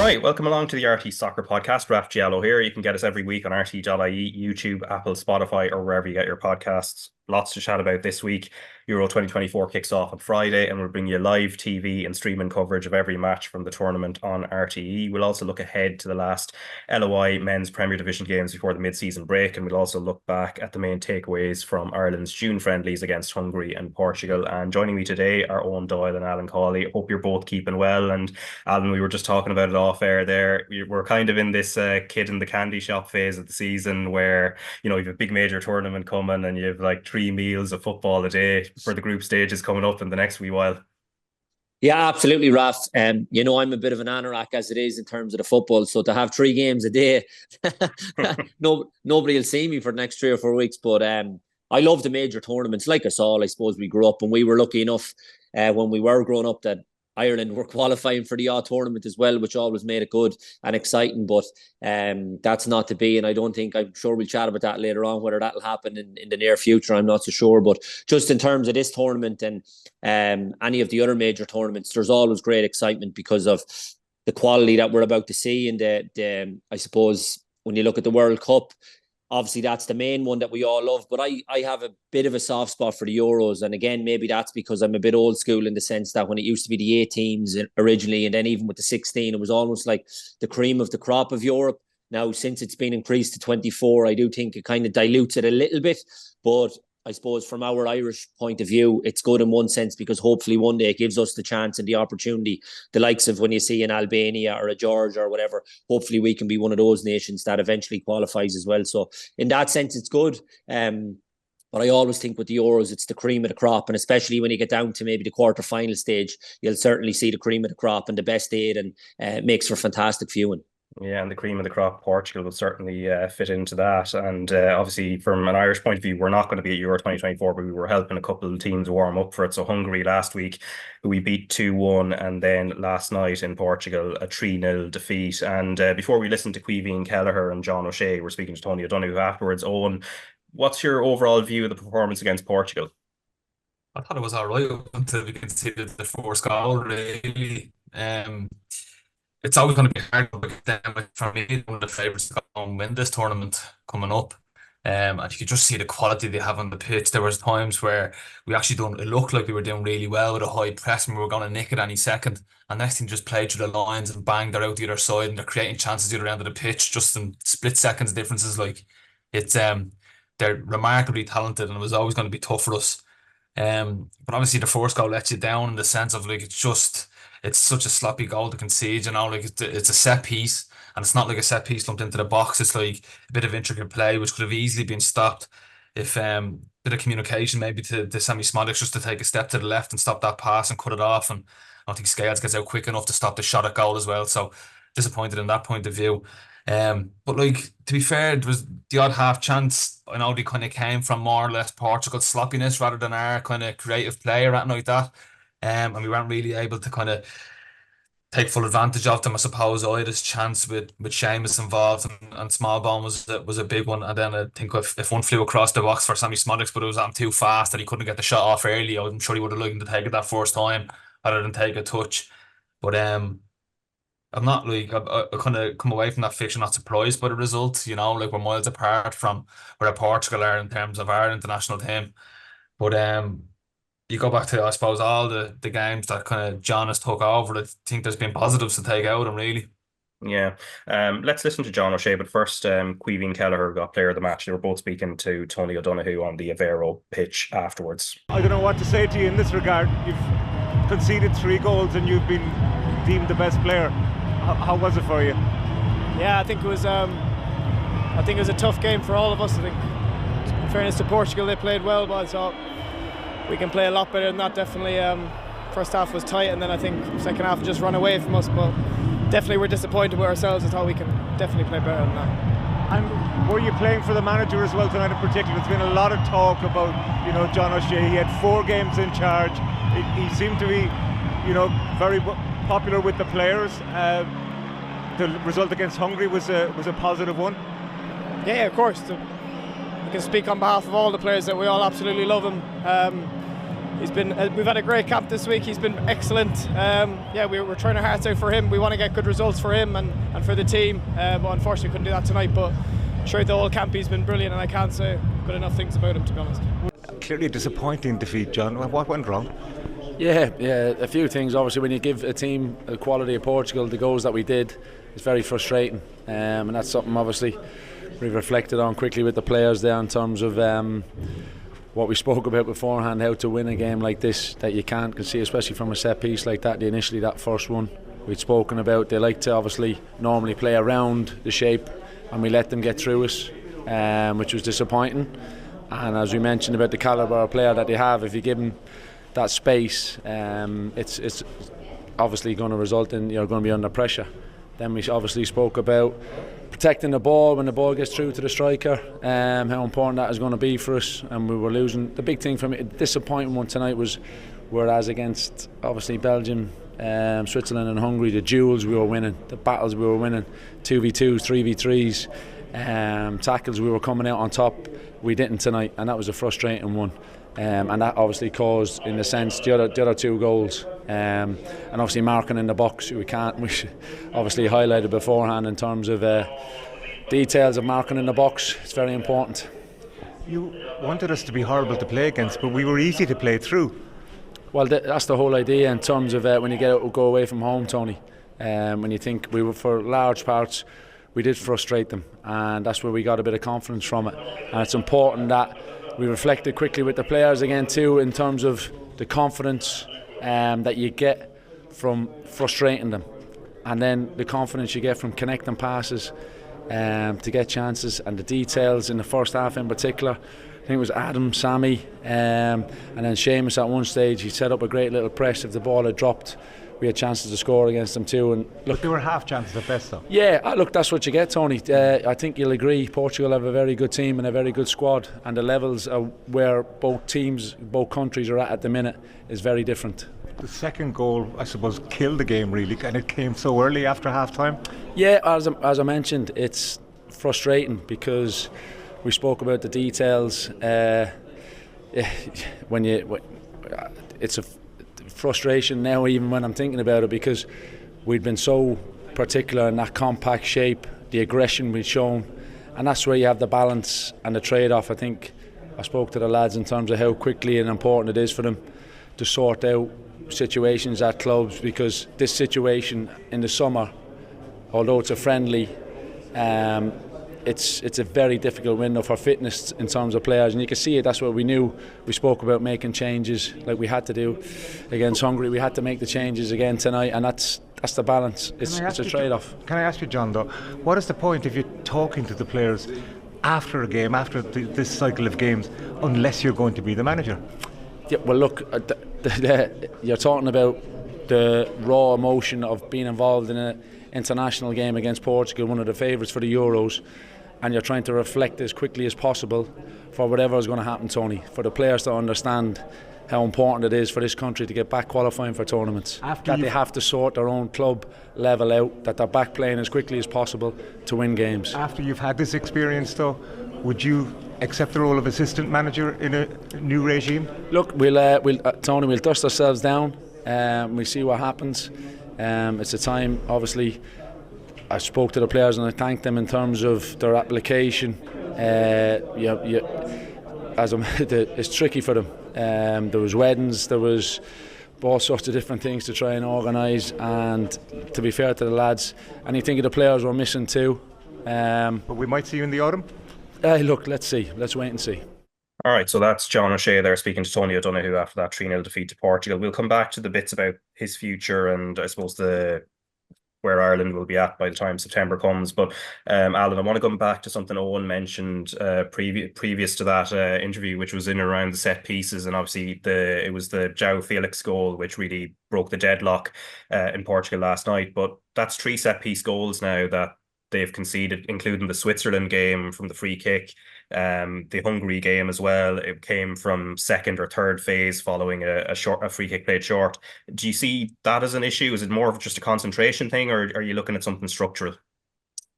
Hi, welcome along to the RTÉ Soccer Podcast. Raf Diallo here. You can get us every week on RTÉ.ie, YouTube, Apple, Spotify, or wherever you get your podcasts. Lots to chat about this week. Euro 2024 kicks off on Friday, and we'll bring you live TV and streaming coverage of every match from the tournament on RTÉ. We'll also look ahead to the last LOI men's Premier Division games before the mid-season break, and we'll also look back at the main takeaways from Ireland's June friendlies against Hungary and Portugal. And joining me today are Eoin Doyle and Alan Cawley. Hope you're both keeping well. And Alan, we were just talking about it off air there. We're kind of in this kid in the candy shop phase of the season where, you have a big major tournament coming and you have like 3 meals of football a day for the group stages coming up in the next wee while. Yeah, absolutely, Raf. I'm a bit of an anorak as it is in terms of the football. So to have 3 games a day, nobody will see me for the next 3 or 4 weeks. But I love the major tournaments. Like us all, I suppose we grew up and we were lucky enough when we were growing up that Ireland were qualifying for the odd tournament as well, which always made it good and exciting. But that's not to be. And I'm sure we'll chat about that later on, whether that'll happen in the near future. I'm not so sure. But just in terms of this tournament and any of the other major tournaments, there's always great excitement because of the quality that we're about to see. And I suppose when you look at the World Cup, obviously that's the main one that we all love, but I have a bit of a soft spot for the Euros. And again, maybe that's because I'm a bit old school in the sense that when it used to be the 8 teams originally, and then even with the 16, it was almost like the cream of the crop of Europe. Now, since it's been increased to 24, I do think it kind of dilutes it a little bit, but I suppose from our Irish point of view, it's good in one sense because hopefully one day it gives us the chance and the opportunity, the likes of when you see an Albania or a Georgia or whatever, hopefully we can be one of those nations that eventually qualifies as well. So in that sense, it's good. But I always think with the Euros, it's the cream of the crop. And especially when you get down to maybe the quarter-final stage, you'll certainly see the cream of the crop and the best 8, and it makes for fantastic viewing. Yeah, and the cream of the crop, Portugal, will certainly fit into that. And obviously, from an Irish point of view, we're not going to be at Euro 2024, but we were helping a couple of teams warm up for it. So Hungary last week, who we beat 2-1, and then last night in Portugal, a 3-0 defeat. And before we listen to Caoimhín Kelleher and John O'Shea, we're speaking to Tony O'Donoghue afterwards. Eoin, what's your overall view of the performance against Portugal? I thought it was all right until we conceded the 4th goal, really. It's always going to be hard with them. For me, one of the favourites to go and win this tournament coming up. And you could just see the quality they have on the pitch. There was times where it looked like we were doing really well with a high press and we were going to nick it any second. And next thing, just played through the lines and bang, they're out the other side and they're creating chances the other end of the pitch just in split seconds differences. Like it's they're remarkably talented and it was always going to be tough for us. But obviously the 4th goal lets you down in the sense of like it's such a sloppy goal to concede, like it's a set piece and it's not like a set piece lumped into the box. It's like a bit of intricate play which could have easily been stopped if bit of communication maybe to Sammy Smodics just to take a step to the left and stop that pass and cut it off. And I don't think Scales gets out quick enough to stop the shot at goal as well. So disappointed in that point of view. But like, to be fair, there was the odd half chance. I know they kind of came from more or less Portugal's sloppiness rather than our kind of creative play or anything like that. And we weren't really able to kind of take full advantage of them. I suppose I had this chance with Seamus involved and Smallbone was a big one. And then I think if one flew across the box for Sammy Smodics, but it was too fast and he couldn't get the shot off early, I'm sure he would have liked to take it that first time rather than take a touch. But I'm not like I kind of come away from that fixture not surprised by the result. Like we're miles apart from where Portugal are in terms of our international team. But you go back to, I suppose, all the games that kind of John has took over. I think there's been positives to take out of them, really. Yeah. Let's listen to John O'Shea, but first, Caoimhín Kelleher got player of the match. They were both speaking to Tony O'Donoghue on the Aveiro pitch afterwards. I don't know what to say to you in this regard. You've conceded 3 goals and you've been deemed the best player. How was it for you? Yeah, I think it was a tough game for all of us. I think, in fairness to Portugal, they played well, but I thought we can play a lot better than that. Definitely, first half was tight, and then I think second half just run away from us. But definitely, we're disappointed with ourselves. I thought we can definitely play better than that. And were you playing for the manager as well tonight in particular? There's been a lot of talk about, John O'Shea. He had 4 games in charge. He seemed to be, very popular with the players. The result against Hungary was a positive one. Yeah, of course. I can speak on behalf of all the players that we all absolutely love him. We've had a great camp this week. He's been excellent. We're trying our hearts out for him. We want to get good results for him and for the team, but unfortunately couldn't do that tonight. But throughout the whole camp he's been brilliant, and I can't say good enough things about him, to be honest. Clearly a disappointing defeat, John. What went wrong? Yeah, a few things. Obviously, when you give a team the quality of Portugal the goals that we did, it's very frustrating, and that's something obviously we've reflected on quickly with the players there in terms of what we spoke about beforehand, how to win a game like this that you can't see, especially from a set piece like that. Initially, that first one we'd spoken about, they like to obviously normally play around the shape, and we let them get through us, which was disappointing. And as we mentioned about the calibre of player that they have, if you give them that space, it's obviously going to result in you're going to be under pressure. Then we obviously spoke about protecting the ball when the ball gets through to the striker, how important that is going to be for us, and we were losing. The big thing for me, disappointing one tonight was, whereas against obviously Belgium, Switzerland and Hungary, the duels we were winning, the battles we were winning, 2v2s, 3v3s, tackles we were coming out on top, we didn't tonight, and that was a frustrating one. And that obviously caused, in a sense, the other two goals. And obviously marking in the box, we obviously highlighted beforehand in terms of details of marking in the box. It's very important. You wanted us to be horrible to play against, but we were easy to play through. Well, that's the whole idea in terms of when you go away from home, Tony. When you think we were, for large parts, we did frustrate them, and that's where we got a bit of confidence from it. And it's important that we reflected quickly with the players again too, in terms of the confidence that you get from frustrating them, and then the confidence you get from connecting passes to get chances, and the details in the first half in particular. I think it was Adam, Sammy, and then Seamus at one stage. He set up a great little press. If the ball had dropped, we had chances to score against them too. And look, but they were half chances at best, though. Yeah, look, that's what you get, Tony. I think you'll agree, Portugal have a very good team and a very good squad, and the levels are where both teams, both countries are at the minute is very different. The second goal, I suppose, killed the game really, and it came so early after half time. Yeah, as I mentioned, it's frustrating because we spoke about the details. It's a frustration now, even when I'm thinking about it, because we'd been so particular in that compact shape, the aggression we'd shown, and that's where you have the balance and the trade-off. I think I spoke to the lads in terms of how quickly and important it is for them to sort out situations at clubs, because this situation in the summer, although it's a friendly, it's a very difficult window for fitness in terms of players, and you can see it. That's what we knew. We spoke about making changes like we had to do against Hungary. We had to make the changes again tonight, and that's the balance. It's a trade-off. Can I ask you, John, though, what is the point if you're talking to the players after a game, after this cycle of games, unless you're going to be the manager? Yeah, well, look, you're talking about the raw emotion of being involved in an international game against Portugal, one of the favourites for the Euros, and you're trying to reflect as quickly as possible for whatever is going to happen, Tony, for the players to understand how important it is for this country to get back qualifying for tournaments, they have to sort their own club level out, that they're back playing as quickly as possible to win games. After you've had this experience, though, would you accept the role of assistant manager in a new regime? Look, Tony, we'll dust ourselves down, we'll see what happens. It's a time, obviously. I spoke to the players and I thanked them in terms of their application. It's tricky for them. There was weddings, there was all sorts of different things to try and organise, and to be fair to the lads, and you think of the players were missing too. But we might see you in the autumn? Look, let's see. Let's wait and see. All right, so that's John O'Shea there speaking to Tony O'Donoghue after that 3-0 defeat to Portugal. We'll come back to the bits about his future and I suppose where Ireland will be at by the time September comes. But Alan, I want to come back to something Eoin mentioned previous to that interview, which was in and around the set pieces, and obviously it was the João Felix goal which really broke the deadlock in Portugal last night. But that's 3 set piece goals now that they've conceded, including the Switzerland game from the free kick, the Hungary game as well. It came from second or third phase following a free kick played short. Do you see that as an issue? Is it more of just a concentration thing, or are you looking at something structural?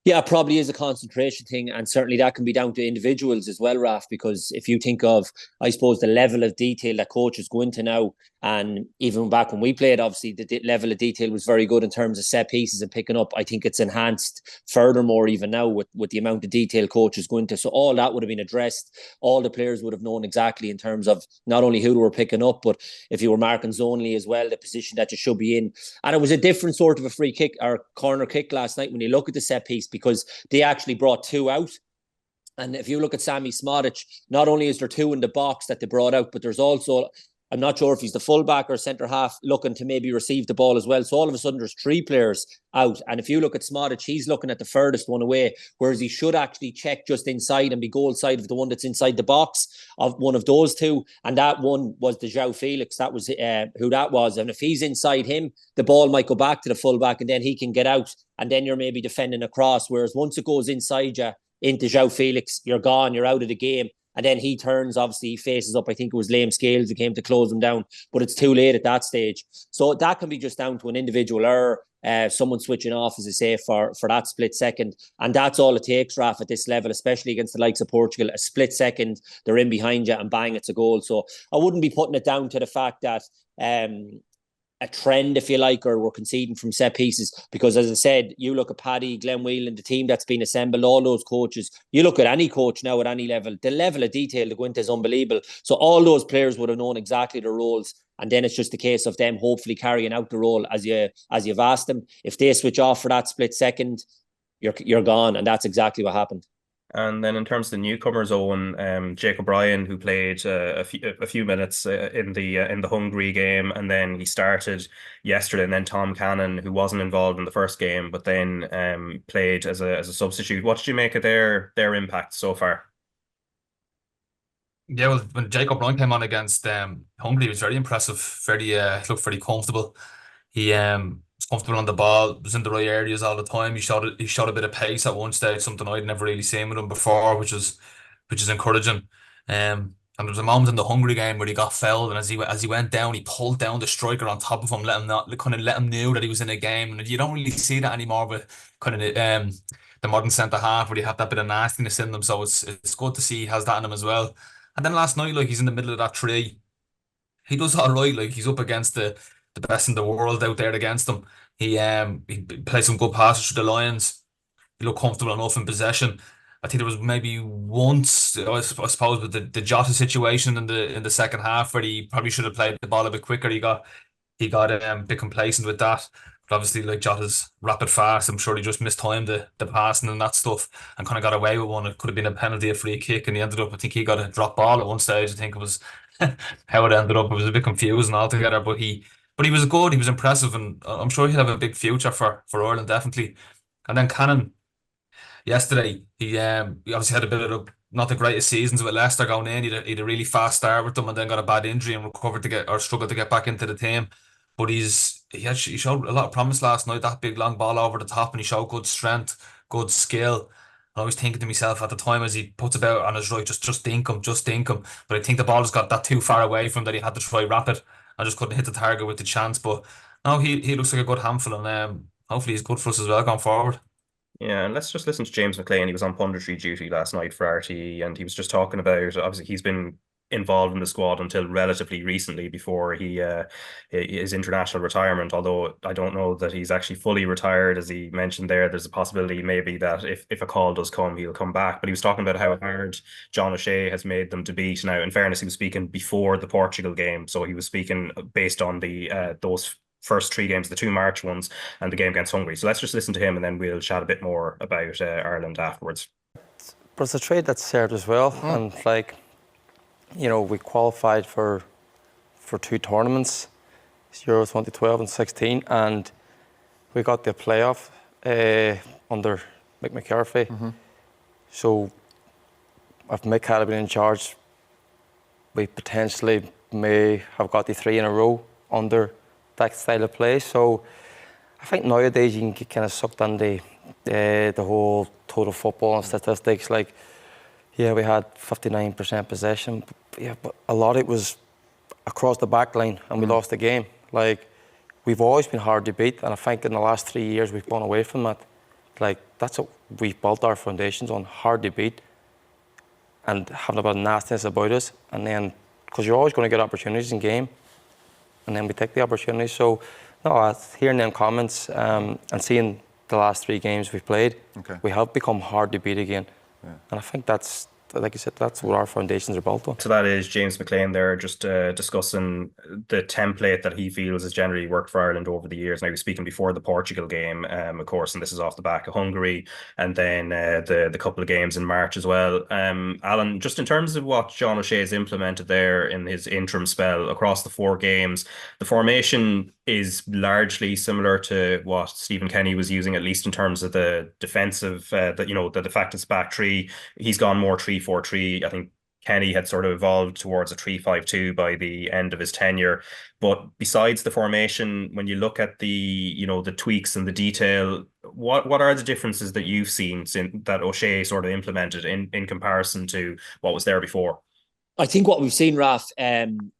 Yeah, it probably is a concentration thing, and certainly that can be down to individuals as well, Raf, because if you think of, I suppose, the level of detail that coaches go into now, and even back when we played, obviously, the level of detail was very good in terms of set pieces and picking up. I think it's enhanced furthermore even now with the amount of detail coaches go into. So all that would have been addressed. All the players would have known exactly in terms of not only who they were picking up, but if you were marking zonally as well, the position that you should be in. And it was a different sort of a free kick or corner kick last night when you look at the set piece, because they actually brought two out. And if you look at Sami Smodic, not only is there two in the box that they brought out, but there's also, I'm not sure if he's the fullback or centre half looking to maybe receive the ball as well. So all of a sudden there's three players out. And if you look at Smodic, he's looking at the furthest one away, whereas he should actually check just inside and be goal side of the one that's inside the box of one of those two. And that one was the João Felix. That was who that was. And if he's inside him, the ball might go back to the fullback and then he can get out. And then you're maybe defending across. Whereas once it goes inside you into João Felix, you're gone, you're out of the game. And then he turns, obviously, he faces up. I think it was Liam Scales who came to close him down, but it's too late at that stage. So that can be just down to an individual error, someone switching off, as I say, for that split second. And that's all it takes, Raf, at this level, especially against the likes of Portugal. A split second, they're in behind you and bang, it's a goal. So I wouldn't be putting it down to the fact that a trend, if you like, or we're conceding from set pieces, because as I said, you look at Paddy, Glenn Whelan, the team that's been assembled, all those coaches, you look at any coach now at any level, the level of detail they go into is unbelievable. So all those players would have known exactly their roles, and then it's just a case of them hopefully carrying out the role as you've asked them. If they switch off for that split second, you're gone, and that's exactly what happened. And then in terms of the newcomers, Owen, Jake O'Brien, who played a few minutes in the Hungary game, and then he started yesterday, and then Tom Cannon, who wasn't involved in the first game, but then played as a substitute. What did you make of their impact so far? Yeah, well, when Jake O'Brien came on against Hungary, he was very impressive. Looked very comfortable. He was comfortable on the ball, was in the right areas all the time. He showed a bit of pace at one stage, something I'd never really seen with him before, which is encouraging. And there was a moment in the Hungary game where he got fouled, and as he went down, he pulled down the striker on top of him, let him know that he was in a game. And you don't really see that anymore with kind of the modern centre half, where you have that bit of nastiness in them. So it's good to see he has that in him as well. And then last night, like, he's in the middle of that tree. He does all right. Like, he's up against the best in the world out there against him. He played some good passes through the lines. He looked comfortable enough in possession. I think there was maybe once, I suppose, with the Jota situation in the second half, where he probably should have played the ball a bit quicker. He got a bit complacent with that. But obviously, like, Jota's rapid fast, I'm sure he just mistimed the passing and that stuff and kind of got away with one. It could have been a penalty, a free kick, and he ended up, I think he got a drop ball at one stage. I think it was how it ended up. It was a bit confusing altogether, but he was good. He was impressive, and I'm sure he'll have a big future for Ireland, definitely. And then Cannon, yesterday, he obviously had a bit of not the greatest seasons with Leicester going in. He had a really fast start with them, and then got a bad injury and struggled to get back into the team. But he showed a lot of promise last night. That big long ball over the top, and he showed good strength, good skill. And I was thinking to myself at the time, as he puts about on his right, just dink him. But I think the ball just got that too far away from him that he had to try wrap it. I just couldn't hit the target with the chance. But no, he looks like a good handful, and hopefully he's good for us as well going forward. Yeah, and let's just listen to James McLean. He was on punditry duty last night for RTÉ, and he was just talking about, obviously he's been involved in the squad until relatively recently before his international retirement, although I don't know that he's actually fully retired. As he mentioned there's a possibility maybe that if a call does come, he'll come back. But he was talking about how hard John O'Shea has made them to beat. Now, in fairness, he was speaking before the Portugal game, so he was speaking based on those first three games, the two March ones and the game against Hungary. So let's just listen to him, and then we'll chat a bit more about Ireland afterwards. But it's a trade that's served as well. And like, you know, we qualified for two tournaments, Euro 2012 and 16, and we got the playoff under Mick McCarthy. So if Mick had been in charge, we potentially may have got the three in a row under that style of play. So I think nowadays you can get kind of sucked on the whole total football and statistics. Like, yeah, we had 59% possession, but a lot of it was across the back line, and we lost the game. Like, we've always been hard to beat, and I think in the last 3 years we've gone away from that. Like, that's what we've built our foundations on, hard to beat and having a bit of nastiness about us. And then, because you're always going to get opportunities in game, and then we take the opportunity. So, no, hearing them comments and seeing the last 3 games we've played, we have become hard to beat again. Yeah. And I think that's, like you said, that's what our foundations are built on. So that is James McLean there, just discussing the template that he feels has generally worked for Ireland over the years. Now, he was speaking before the Portugal game, of course, and this is off the back of Hungary, and then the couple of games in March as well. Alan, just in terms of what John O'Shea's implemented there in his interim spell across the 4 games, the formation is largely similar to what Stephen Kenny was using, at least in terms of the defensive, the fact it's back 3. He's gone more 3-4-3. I think Kenny had sort of evolved towards a 3-5-2 by the end of his tenure. But besides the formation, when you look at the tweaks and the detail, what are the differences that you've seen that O'Shea sort of implemented in comparison to what was there before? I think what we've seen, Raf,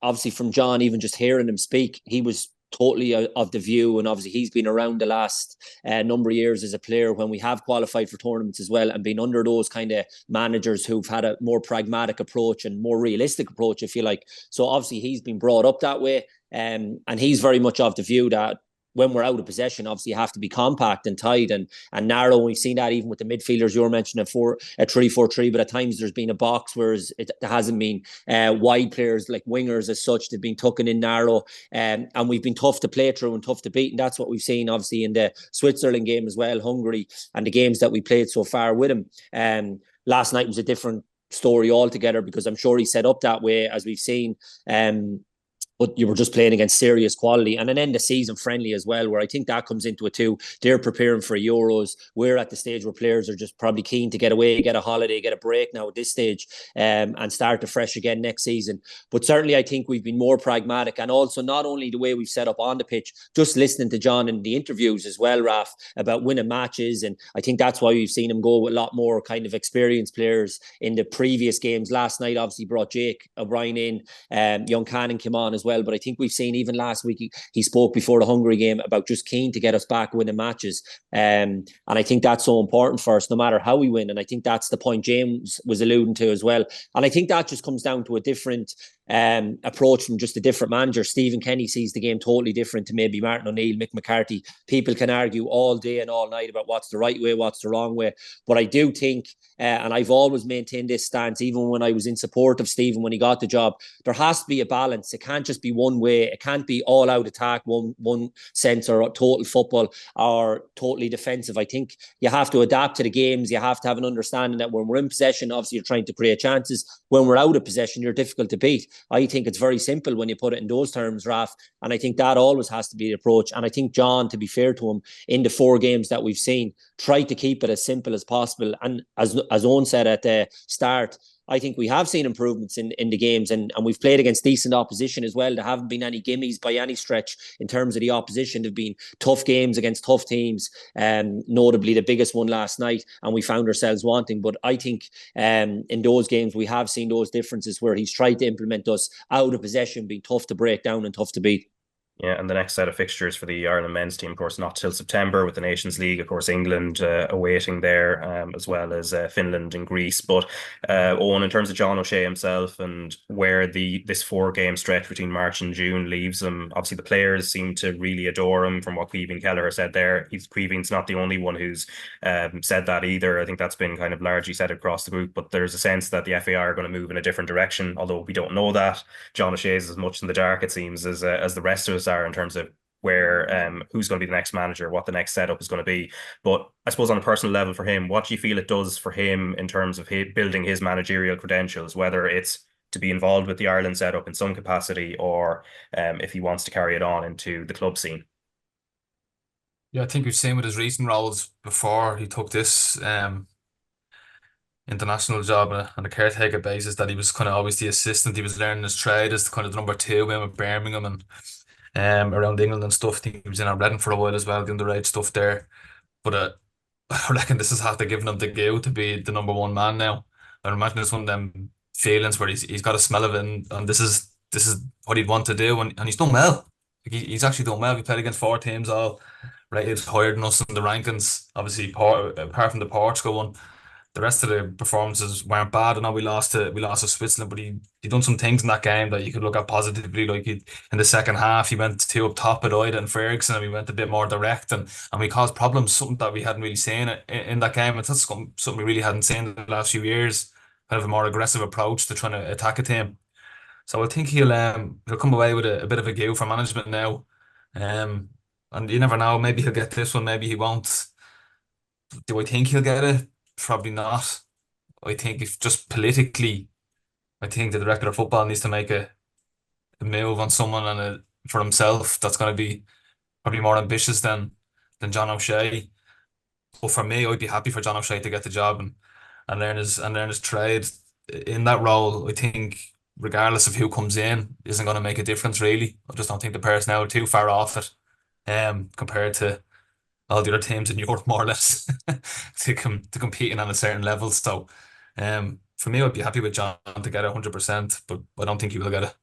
obviously from John, even just hearing him speak, he was totally of the view, and obviously he's been around the last number of years as a player when we have qualified for tournaments as well, and been under those kind of managers who've had a more pragmatic approach and more realistic approach, if you like. So obviously he's been brought up that way, and he's very much of the view that when we're out of possession, obviously you have to be compact and tight and narrow. We've seen that even with the midfielders you were mentioning a 3-4-3, but at times there's been a box, whereas it hasn't been wide players like wingers as such. They've been tucking in narrow, and we've been tough to play through and tough to beat. And that's what we've seen obviously in the Switzerland game as well, Hungary, and the games that we played so far with him. Last night was a different story altogether, because I'm sure he set up that way, as we've seen. But you were just playing against serious quality, and an end of season friendly as well, where I think that comes into it too. They're preparing for Euros. We're at the stage where players are just probably keen to get away, get a holiday, get a break now at this stage, and start afresh again next season. But certainly I think we've been more pragmatic, and also not only the way we've set up on the pitch, just listening to John in the interviews as well, Raf, about winning matches. And I think that's why we've seen him go with a lot more kind of experienced players in the previous games. Last night obviously brought Jake O'Brien in, Young Cannon came on as well. But I think we've seen even last week he spoke before the Hungary game about just keen to get us back winning matches, and I think that's so important for us no matter how we win. And I think that's the point James was alluding to as well, and I think that just comes down to a different approach from just a different manager. Stephen Kenny sees the game totally different to maybe Martin O'Neill, Mick McCarthy. People can argue all day and all night about what's the right way, what's the wrong way, but I do think, and I've always maintained this stance even when I was in support of Stephen when he got the job, there has to be a balance. It can't just be one way. It can't be all out attack, one sense, or total football, or totally defensive. I think you have to adapt to the games. You have to have an understanding that when we're in possession, obviously you're trying to create chances. When we're out of possession, you're difficult to beat. I think it's very simple when you put it in those terms, Raf, and I think that always has to be the approach. And I think John, to be fair to him, in the 4 games that we've seen, tried to keep it as simple as possible. And as Owen said at the start, I think we have seen improvements in the games, and we've played against decent opposition as well. There haven't been any gimmies by any stretch in terms of the opposition. There've been tough games against tough teams, notably the biggest one last night, and we found ourselves wanting. But I think in those games we have seen those differences where he's tried to implement us out of possession, being tough to break down and tough to beat. Yeah, and the next set of fixtures for the Ireland men's team, of course, not till September, with the Nations League, of course, England awaiting there, as well as Finland and Greece. But Owen, in terms of John O'Shea himself and where this 4-game stretch between March and June leaves him, obviously the players seem to really adore him, from what Caoimhín Kelleher said there. Caoimhín's not the only one who's said that either. I think that's been kind of largely said across the group, but there's a sense that the FAI are going to move in a different direction, although we don't know that. John O'Shea is as much in the dark, it seems, as the rest of us are, in terms of where who's going to be the next manager, what the next setup is going to be. But I suppose on a personal level for him, what do you feel it does for him in terms of building his managerial credentials, whether it's to be involved with the Ireland setup in some capacity, or if he wants to carry it on into the club scene? Yeah, I think we've seen with his recent roles before he took this international job on a caretaker basis that he was kind of always the assistant. He was learning his trade as kind of the number 2 in with Birmingham and around England and stuff. I think he was in our Reading for a while as well, doing the right stuff there. But I reckon this has had to give him the go to be the number 1 man now. I imagine it's one of them feelings where he's got a smell of it, and this is what he'd want to do, and he's done well. He's actually done well. He played against 4 teams all rated higher than us in the rankings. Obviously, apart from the Portugal one, the rest of the performances weren't bad. I know we lost to Switzerland, but he done some things in that game that you could look at positively. Like in the second half, he went two up top with Ida and Ferguson, and we went a bit more direct, and we caused problems. Something that we hadn't really seen in that game. And that's something we really hadn't seen in the last few years. Kind of a more aggressive approach to trying to attack a team. So I think he'll come away with a bit of a go for management now. And you never know. Maybe he'll get this one. Maybe he won't. Do I think he'll get it? Probably not. I think if just politically, I think the director of football needs to make a move on someone for himself that's going to be probably more ambitious than John O'Shea. But for me, I'd be happy for John O'Shea to get the job and learn his trade in that role. I think regardless of who comes in, isn't going to make a difference really. I just don't think the personnel are too far off it, compared to all the other teams in Europe, more or less, to competing on a certain level. So, for me, I'd be happy with John to get it 100%, but I don't think he will get it.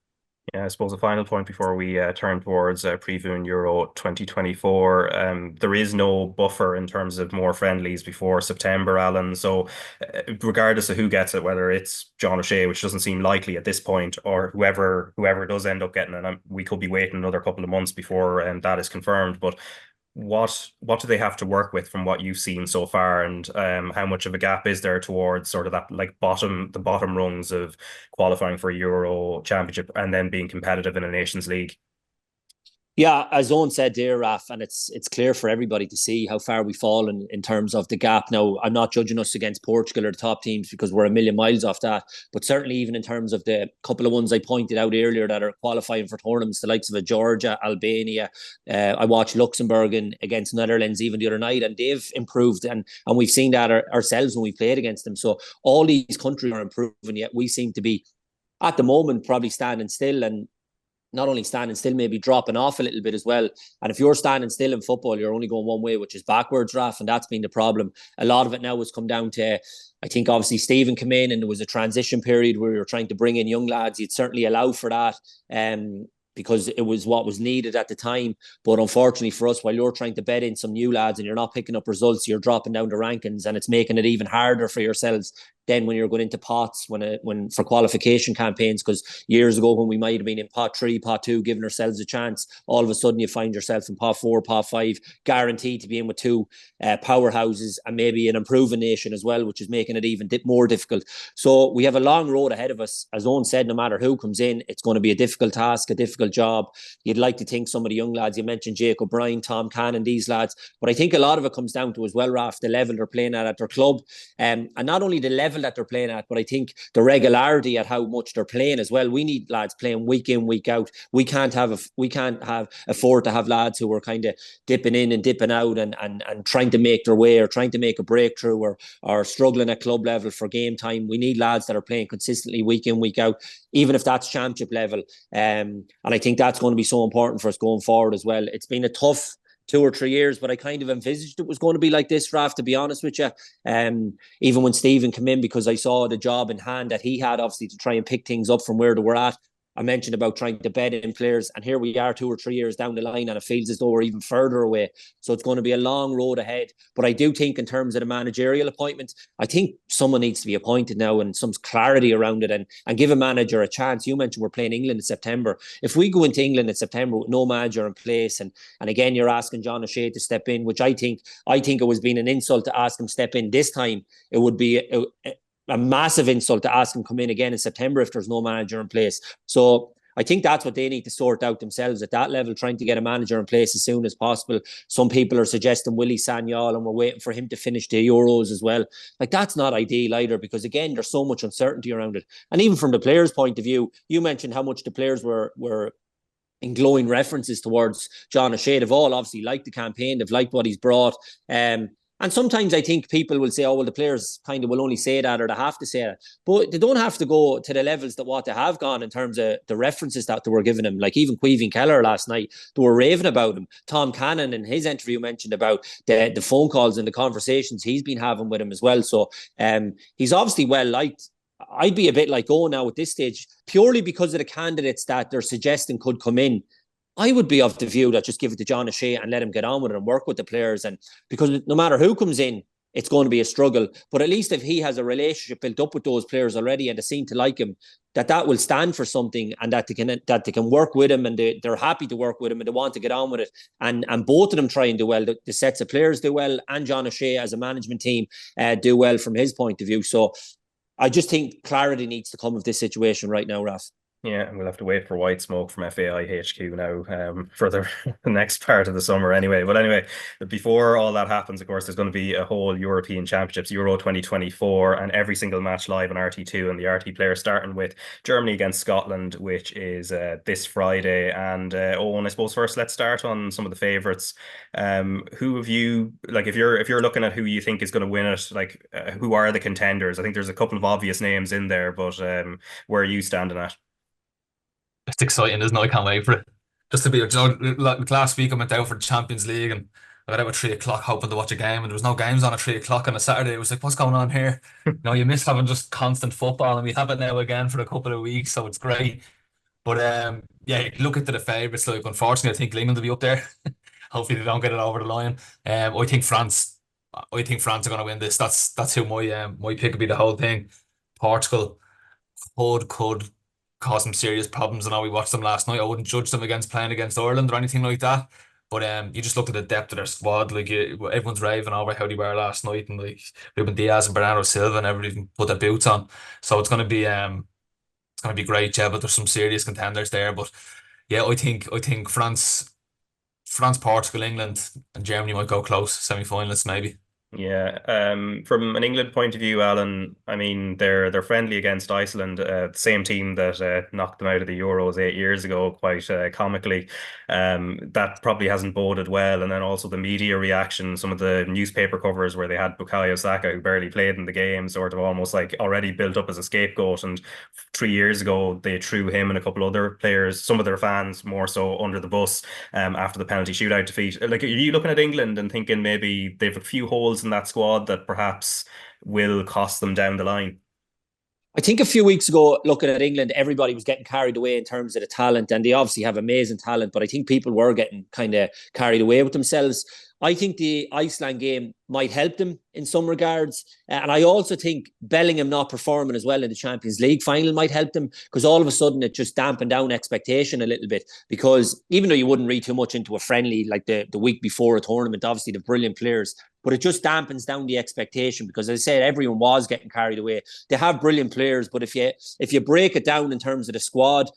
Yeah, I suppose a final point before we turn towards previewing Euro 2024. There is no buffer in terms of more friendlies before September, Alan. So regardless of who gets it, whether it's John O'Shea, which doesn't seem likely at this point, or whoever does end up getting it, we could be waiting another couple of months before that is confirmed. But what do they have to work with from what you've seen so far, and how much of a gap is there towards sort of that like the bottom rungs of qualifying for a Euro Championship and then being competitive in a Nations League? Yeah, as Owen said there, Raf, and it's clear for everybody to see how far we fall in terms of the gap. Now, I'm not judging us against Portugal or the top teams because we're a million miles off that, but certainly even in terms of the couple of ones I pointed out earlier that are qualifying for tournaments, the likes of Georgia, Albania, I watched Luxembourg against Netherlands even the other night, and they've improved, and we've seen that ourselves when we played against them. So all these countries are improving, yet we seem to be, at the moment, probably standing still, and not only standing still, maybe dropping off a little bit as well. And if you're standing still in football, you're only going one way, which is backwards, Raf, and that's been the problem. A lot of it now has come down to, I think obviously Stephen came in and there was a transition period where we were trying to bring in young lads. You'd certainly allow for that, because it was what was needed at the time. But unfortunately for us, while you're trying to bed in some new lads and you're not picking up results, you're dropping down the rankings, and it's making it even harder for yourselves then when you're going into pots when for qualification campaigns. Because years ago when we might have been in pot 3, pot 2, giving ourselves a chance, all of a sudden you find yourself in pot 4, pot 5, guaranteed to be in with two powerhouses and maybe an improving nation as well, which is making it even more difficult. So we have a long road ahead of us. As Owen said, no matter who comes in, it's going to be a difficult task, a difficult job. You'd like to think some of the young lads, you mentioned Jake O'Brien, Tom Cannon, these lads, but I think a lot of it comes down to as well, Raf, the level they're playing at their club, and not only the level that they're playing at, but I think the regularity at how much they're playing as well. We need lads playing week in, week out. We can't afford to have lads who are kind of dipping in and dipping out and trying to make their way or trying to make a breakthrough or struggling at club level for game time. We need lads that are playing consistently week in, week out, even if that's championship level. And I think that's going to be so important for us going forward as well. It's been a tough 2 or 3 years, but I kind of envisaged it was going to be like this, Raf, to be honest with you. Even when Stephen came in, because I saw the job in hand that he had, obviously, to try and pick things up from where they were at. I mentioned about trying to bed in players, and here we are 2 or 3 years down the line, and it feels as though we're even further away. So it's going to be a long road ahead. But I do think in terms of the managerial appointment, I think someone needs to be appointed now and some clarity around it and give a manager a chance. You mentioned we're playing England in September. If we go into England in September with no manager in place, and again, you're asking John O'Shea to step in, which I think it was being an insult to ask him to step in this time. It would be a massive insult to ask him come in again in September if there's no manager in place. So I think that's what they need to sort out themselves at that level, trying to get a manager in place as soon as possible. Some people are suggesting Willie Sagnol, and we're waiting for him to finish the Euros as well. Like, that's not ideal either, because again, there's so much uncertainty around it. And even from the players' point of view, you mentioned how much the players were in glowing references towards John O'Shea. They've all obviously liked the campaign, they've liked what he's brought. And sometimes I think people will say, oh, well, the players kind of will only say that, or they have to say that. But they don't have to go to the levels that what they have gone in terms of the references that they were giving him. Like even Caoimhín Kelleher last night, they were raving about him. Tom Cannon in his interview mentioned about the phone calls and the conversations he's been having with him as well. So he's obviously well liked. I'd be a bit like, oh, now at this stage, purely because of the candidates that they're suggesting could come in. I would be of the view that just give it to John O'Shea and let him get on with it and work with the players. And because no matter who comes in, it's going to be a struggle. But at least if he has a relationship built up with those players already and they seem to like him, that will stand for something, and that they can work with him, and they're happy to work with him, and they want to get on with it. And both of them try and do well. The sets of players do well, and John O'Shea as a management team do well from his point of view. So I just think clarity needs to come of this situation right now, Raf. Yeah, and we'll have to wait for white smoke from FAI HQ now for the next part of the summer anyway. But anyway, before all that happens, of course, there's going to be a whole European Championships, Euro 2024, and every single match live on RT2 and the RT player, starting with Germany against Scotland, which is this Friday. And Owen, I suppose first let's start on some of the favourites. Who have you, like, if you're looking at who you think is going to win it, like who are the contenders? I think there's a couple of obvious names in there, but where are you standing at? It's exciting, isn't it? I can't wait for it. Just to be, like last week I went out for the Champions League and I got out at 3 o'clock hoping to watch a game, and there was no games on at 3 o'clock on a Saturday. It was like, what's going on here? You miss having just constant football, and we have it now again for a couple of weeks, so it's great. But yeah, look into the favourites. Like, unfortunately, I think England will be up there. Hopefully they don't get it over the line. I think France are going to win this. That's who my pick would be. The whole thing. Portugal could cause some serious problems. I know we watched them last night. I wouldn't judge them against playing against Ireland or anything like that. But you just look at the depth of their squad. Like, everyone's raving over how they were last night, and like Ruben Diaz and Bernardo Silva and everybody put their boots on. So it's going to be great, yeah. But there's some serious contenders there. But yeah, I think France, Portugal, England, and Germany might go close, semi-finalists maybe. Yeah, from an England point of view, Alan, I mean, they're friendly against Iceland, the same team that knocked them out of the Euros 8 years ago, quite comically. That probably hasn't boded well. And then also the media reaction, some of the newspaper covers where they had Bukayo Saka, who barely played in the game, sort of almost like already built up as a scapegoat. And 3 years ago, they threw him and a couple other players, some of their fans more so, under the bus after the penalty shootout defeat. Like, are you looking at England and thinking maybe they've a few holes in that squad that perhaps will cost them down the line? I think a few weeks ago, looking at England, everybody was getting carried away in terms of the talent, and they obviously have amazing talent, but I think people were getting kind of carried away with themselves. I think the Iceland game might help them in some regards. And I also think Bellingham not performing as well in the Champions League final might help them, because all of a sudden it just dampened down expectation a little bit. Because even though you wouldn't read too much into a friendly like the week before a tournament, obviously they're brilliant players, but it just dampens down the expectation, because as I said, everyone was getting carried away. They have brilliant players, but if you break it down in terms of the squad,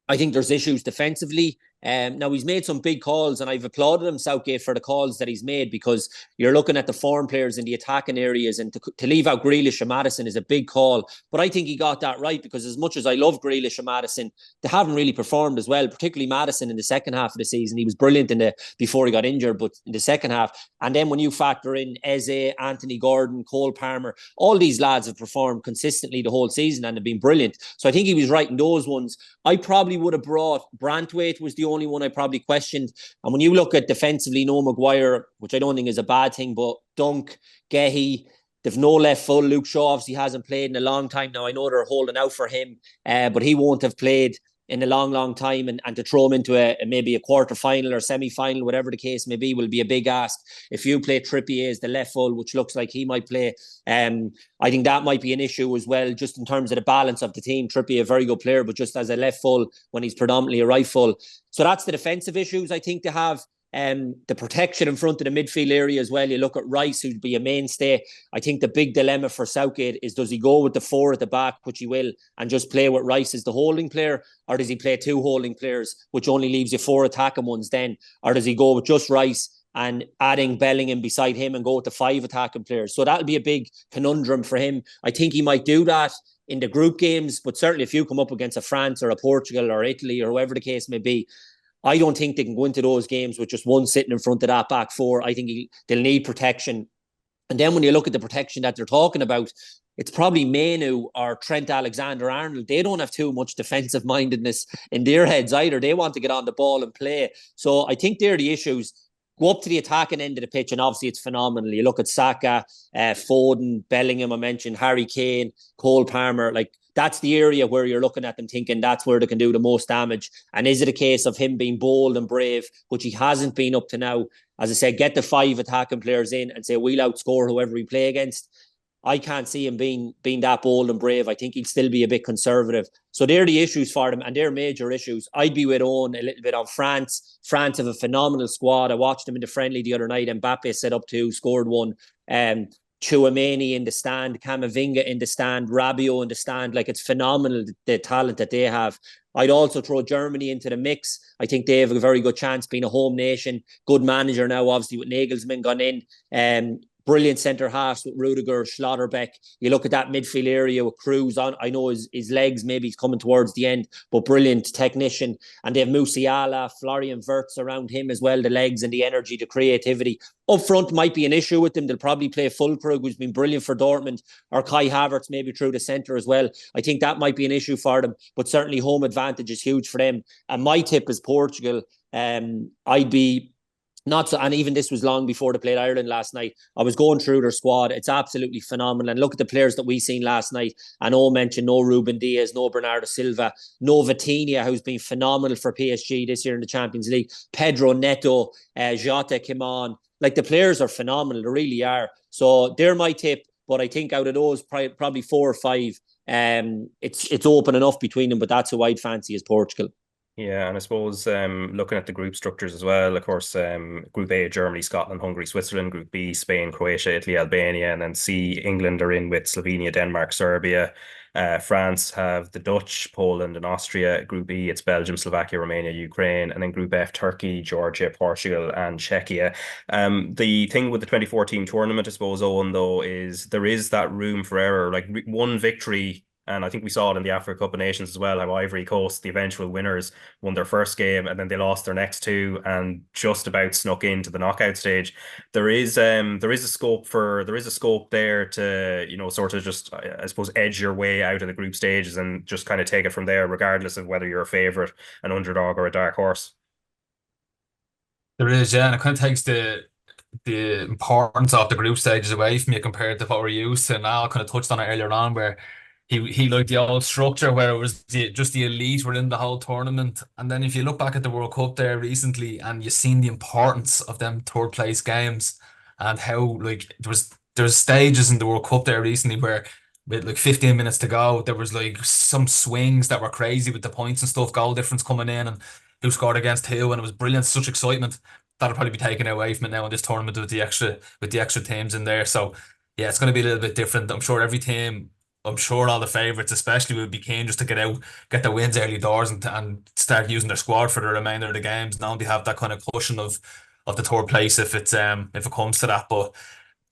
I think there's issues defensively. Now, he's made some big calls, and I've applauded him, Southgate, for the calls that he's made, because you're looking at the foreign players in the attacking areas, and to leave out Grealish and Maddison is a big call. But I think he got that right, because as much as I love Grealish and Maddison, they haven't really performed as well, particularly Maddison in the second half of the season. He was brilliant before he got injured, but in the second half. And then when you factor in Eze, Anthony Gordon, Cole Palmer, all these lads have performed consistently the whole season and have been brilliant. So I think he was right in those ones. I probably would have brought Branthwaite, was the only one I probably questioned. And when you look at defensively, no Maguire, which I don't think is a bad thing, but Dunk, Gehi, they've no left full. Luke Shaw obviously hasn't played in a long time now. I know they're holding out for him, but he won't have played in a long time, and to throw him into maybe a quarter-final or semi-final, whatever the case may be, will be a big ask. If you play Trippier as the left full, which looks like he might play, I think that might be an issue as well, just in terms of the balance of the team. Trippier, a very good player, but just as a left full when he's predominantly a right full. So that's the defensive issues I think they have. The protection in front of the midfield area as well. You look at Rice, who'd be a mainstay. I think the big dilemma for Southgate is, does he go with the four at the back, which he will, and just play with Rice as the holding player, or does he play two holding players, which only leaves you four attacking ones then, or does he go with just Rice and adding Bellingham beside him and go with the five attacking players? So that'll be a big conundrum for him. I think he might do that in the group games, but certainly if you come up against a France or a Portugal or Italy or whoever the case may be, I don't think they can go into those games with just one sitting in front of that back four. I think they'll need protection. And then when you look at the protection that they're talking about, it's probably Manu or Trent Alexander-Arnold. They don't have too much defensive mindedness in their heads either. They want to get on the ball and play. So I think they're the issues. Go up to the attacking end of the pitch, and obviously it's phenomenal. You look at Saka, Foden, Bellingham, I mentioned, Harry Kane, Cole Palmer. Like, that's the area where you're looking at them thinking that's where they can do the most damage. And is it a case of him being bold and brave, which he hasn't been up to now? As I said, get the 5 attacking players in and say, we'll outscore whoever we play against. I can't see him being that bold and brave. I think he'd still be a bit conservative. So they're the issues for them, and they're major issues. I'd be with Eoin a little bit on France. France have a phenomenal squad. I watched them in the friendly the other night. Mbappe set up 2, scored 1. Chouameni in the stand, Camavinga in the stand, Rabiot in the stand. Like, it's phenomenal, the talent that they have. I'd also throw Germany into the mix. I think they have a very good chance being a home nation. Good manager now, obviously, with Nagelsmann gone in. Brilliant centre halves with Rudiger, Schlotterbeck. You look at that midfield area with Cruz on. I know his legs maybe he's coming towards the end, but brilliant technician. And they have Musiala, Florian Wirtz around him as well. The legs and the energy, the creativity. Up front might be an issue with them. They'll probably play Füllkrug, who's been brilliant for Dortmund, or Kai Havertz maybe through the centre as well. I think that might be an issue for them, but certainly home advantage is huge for them. And my tip is Portugal. I'd be not so, and even this was long before they played Ireland last night. I was going through their squad. It's absolutely phenomenal. And look at the players that we seen last night. And all mentioned no Ruben Diaz, no Bernardo Silva, no Vitinha, who's been phenomenal for PSG this year in the Champions League. Pedro Neto, Jota came on. Like, the players are phenomenal. They really are. So they're my tip. But I think out of those, probably 4 or 5, it's open enough between them. But that's who I'd fancy as Portugal. Yeah, and I suppose looking at the group structures as well, of course, Group A, Germany, Scotland, Hungary, Switzerland. Group B, Spain, Croatia, Italy, Albania. And then C, England are in with Slovenia, Denmark, Serbia. France have the Dutch, Poland and Austria. Group E, it's Belgium, Slovakia, Romania, Ukraine. And then Group F, Turkey, Georgia, Portugal and Czechia. The thing with the 2014 tournament, I suppose, Owen, though, is there is that room for error. Like, one victory, and I think we saw it in the Africa Cup of Nations as well, how Ivory Coast, the eventual winners, won their first game and then they lost their next 2 and just about snuck into the knockout stage. There is a scope there to, you know, sort of just, I suppose, edge your way out of the group stages and just kind of take it from there, regardless of whether you're a favourite, an underdog or a dark horse. There is, yeah, and it kind of takes the importance of the group stages away from you compared to what we're used to. Now, I kind of touched on it earlier on, where he liked the old structure where it was just the elite were in the whole tournament. And then if you look back at the World Cup there recently and you've seen the importance of them third place games and how, like, there's stages in the World Cup there recently where with like 15 minutes to go, there was like some swings that were crazy with the points and stuff, goal difference coming in and who scored against who, and it was brilliant, such excitement. That'll probably be taken away from it now in this tournament with the extra teams in there. So yeah, it's going to be a little bit different. I'm sure all the favourites especially would be keen just to get the wins early doors and start using their squad for the remainder of the games. Now they have that kind of cushion of the third place if it comes to that. But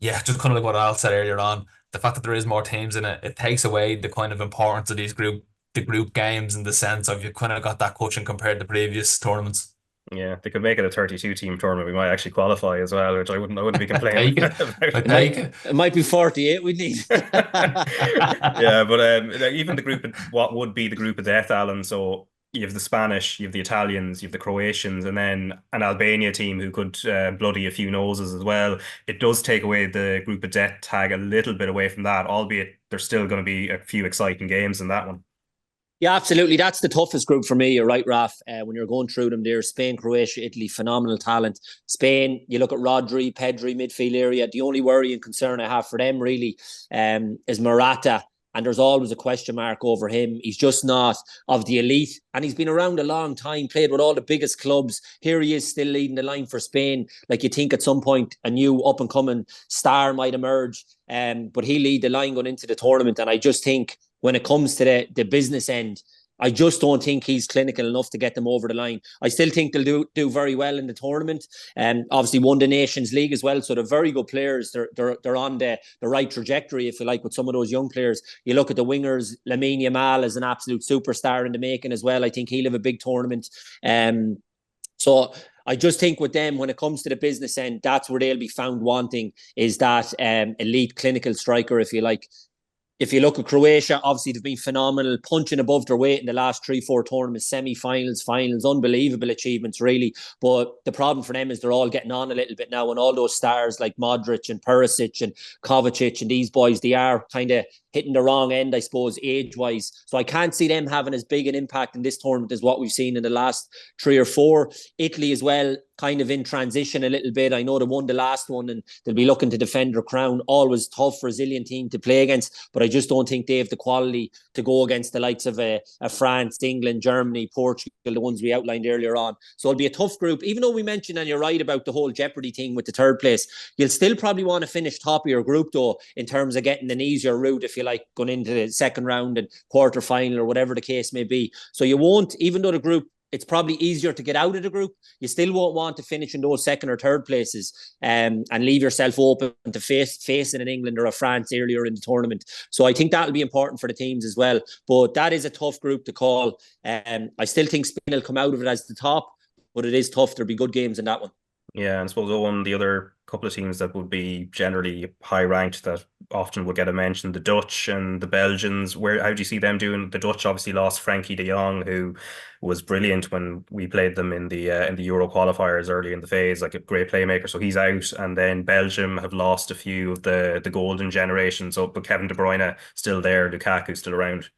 yeah, just kind of like what Al said earlier on, the fact that there is more teams in it, it takes away the kind of importance of the group games in the sense of you kind of got that cushion compared to previous tournaments. Yeah, they could make it a 32-team tournament. We might actually qualify as well, which I wouldn't be complaining about. It might be 48 we need. Yeah, but even the group, what would be the group of death, Alan. So you have the Spanish, you have the Italians, you have the Croatians, and then an Albania team who could bloody a few noses as well. It does take away the group of death tag a little bit away from that, albeit there's still going to be a few exciting games in that one. Yeah, absolutely. That's the toughest group for me. You're right, Raf. When you're going through them, there's Spain, Croatia, Italy, phenomenal talent. Spain, you look at Rodri, Pedri, midfield area. The only worry and concern I have for them really is Morata. And there's always a question mark over him. He's just not of the elite. And he's been around a long time, played with all the biggest clubs. Here he is still leading the line for Spain. Like, you think at some point a new up-and-coming star might emerge. But he'll lead the line going into the tournament. And I just think when it comes to the business end, I just don't think he's clinical enough to get them over the line. I still think they'll do very well in the tournament. Obviously won the Nations League as well, so they're very good players. They're on the right trajectory, if you like, with some of those young players. You look at the wingers, Lamine Yamal is an absolute superstar in the making as well. I think he'll have a big tournament. So I just think with them, when it comes to the business end, that's where they'll be found wanting, is that elite clinical striker, if you like. if you look at Croatia, obviously they've been phenomenal, punching above their weight in the last 3-4 tournaments, semi-finals, finals, unbelievable achievements, really. But the problem for them is they're all getting on a little bit now, and all those stars like Modric and Perisic and Kovacic and these boys, they are kind of hitting the wrong end, I suppose, age-wise. So I can't see them having as big an impact in this tournament as what we've seen in the last 3 or 4. Italy as well, kind of in transition a little bit. I know they won the last one and they'll be looking to defend their crown. Always tough, resilient team to play against, but I just don't think they have the quality to go against the likes of France, England, Germany, Portugal, the ones we outlined earlier on. So it'll be a tough group. Even though we mentioned, and you're right about the whole jeopardy thing with the third place, you'll still probably want to finish top of your group though, in terms of getting an easier route, if you like, going into the second round and quarter final or whatever the case may be. So you won't, even though the group, it's probably easier to get out of the group, you still won't want to finish in those second or third places and leave yourself open to facing an England or a France earlier in the tournament. So I think that'll be important for the teams as well. But that is a tough group to call. I still think Spain will come out of it as the top, but it is tough. There'll be good games in that one. Yeah, and I suppose Owen, the other couple of teams that would be generally high ranked that often would get a mention, the Dutch and the Belgians. How do you see them doing? The Dutch obviously lost Frankie de Jong, who was brilliant when we played them in the Euro qualifiers early in the phase, like a great playmaker. So he's out, and then Belgium have lost a few of the golden generation. So, but Kevin De Bruyne still there, Lukaku still around.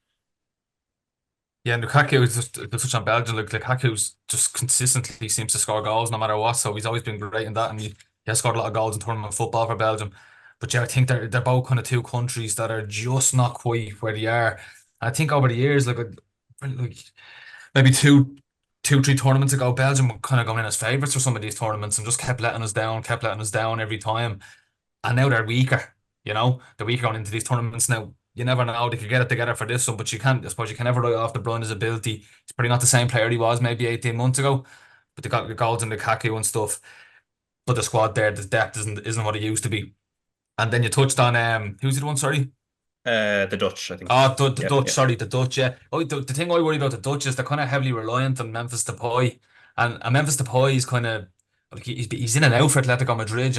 Yeah, and Lukaku is just such on Belgium. Like Lukaku's just consistently seems to score goals no matter what. So he's always been great in that, and he has scored a lot of goals in tournament football for Belgium. But yeah, I think they're both kind of two countries that are just not quite where they are. I think over the years, like maybe two, 3 tournaments ago, Belgium were kind of going in as favourites for some of these tournaments and just kept letting us down every time. And now they're weaker. They're weaker going into these tournaments now. You never know, they could get it together for this one, but I suppose you can never write off De Bruyne's ability. He's probably not the same player he was maybe 18 months ago, but they got the goals and the Lukaku and stuff. But the squad there, the depth isn't what it used to be. And then you touched on who's the one? Sorry, the Dutch, I think. Oh, the Dutch. Yeah. Sorry, the Dutch. Yeah. Oh, the thing I worry about the Dutch is they're kind of heavily reliant on Memphis Depay, and Memphis Depay is kind of like he's in and out for Atletico Madrid.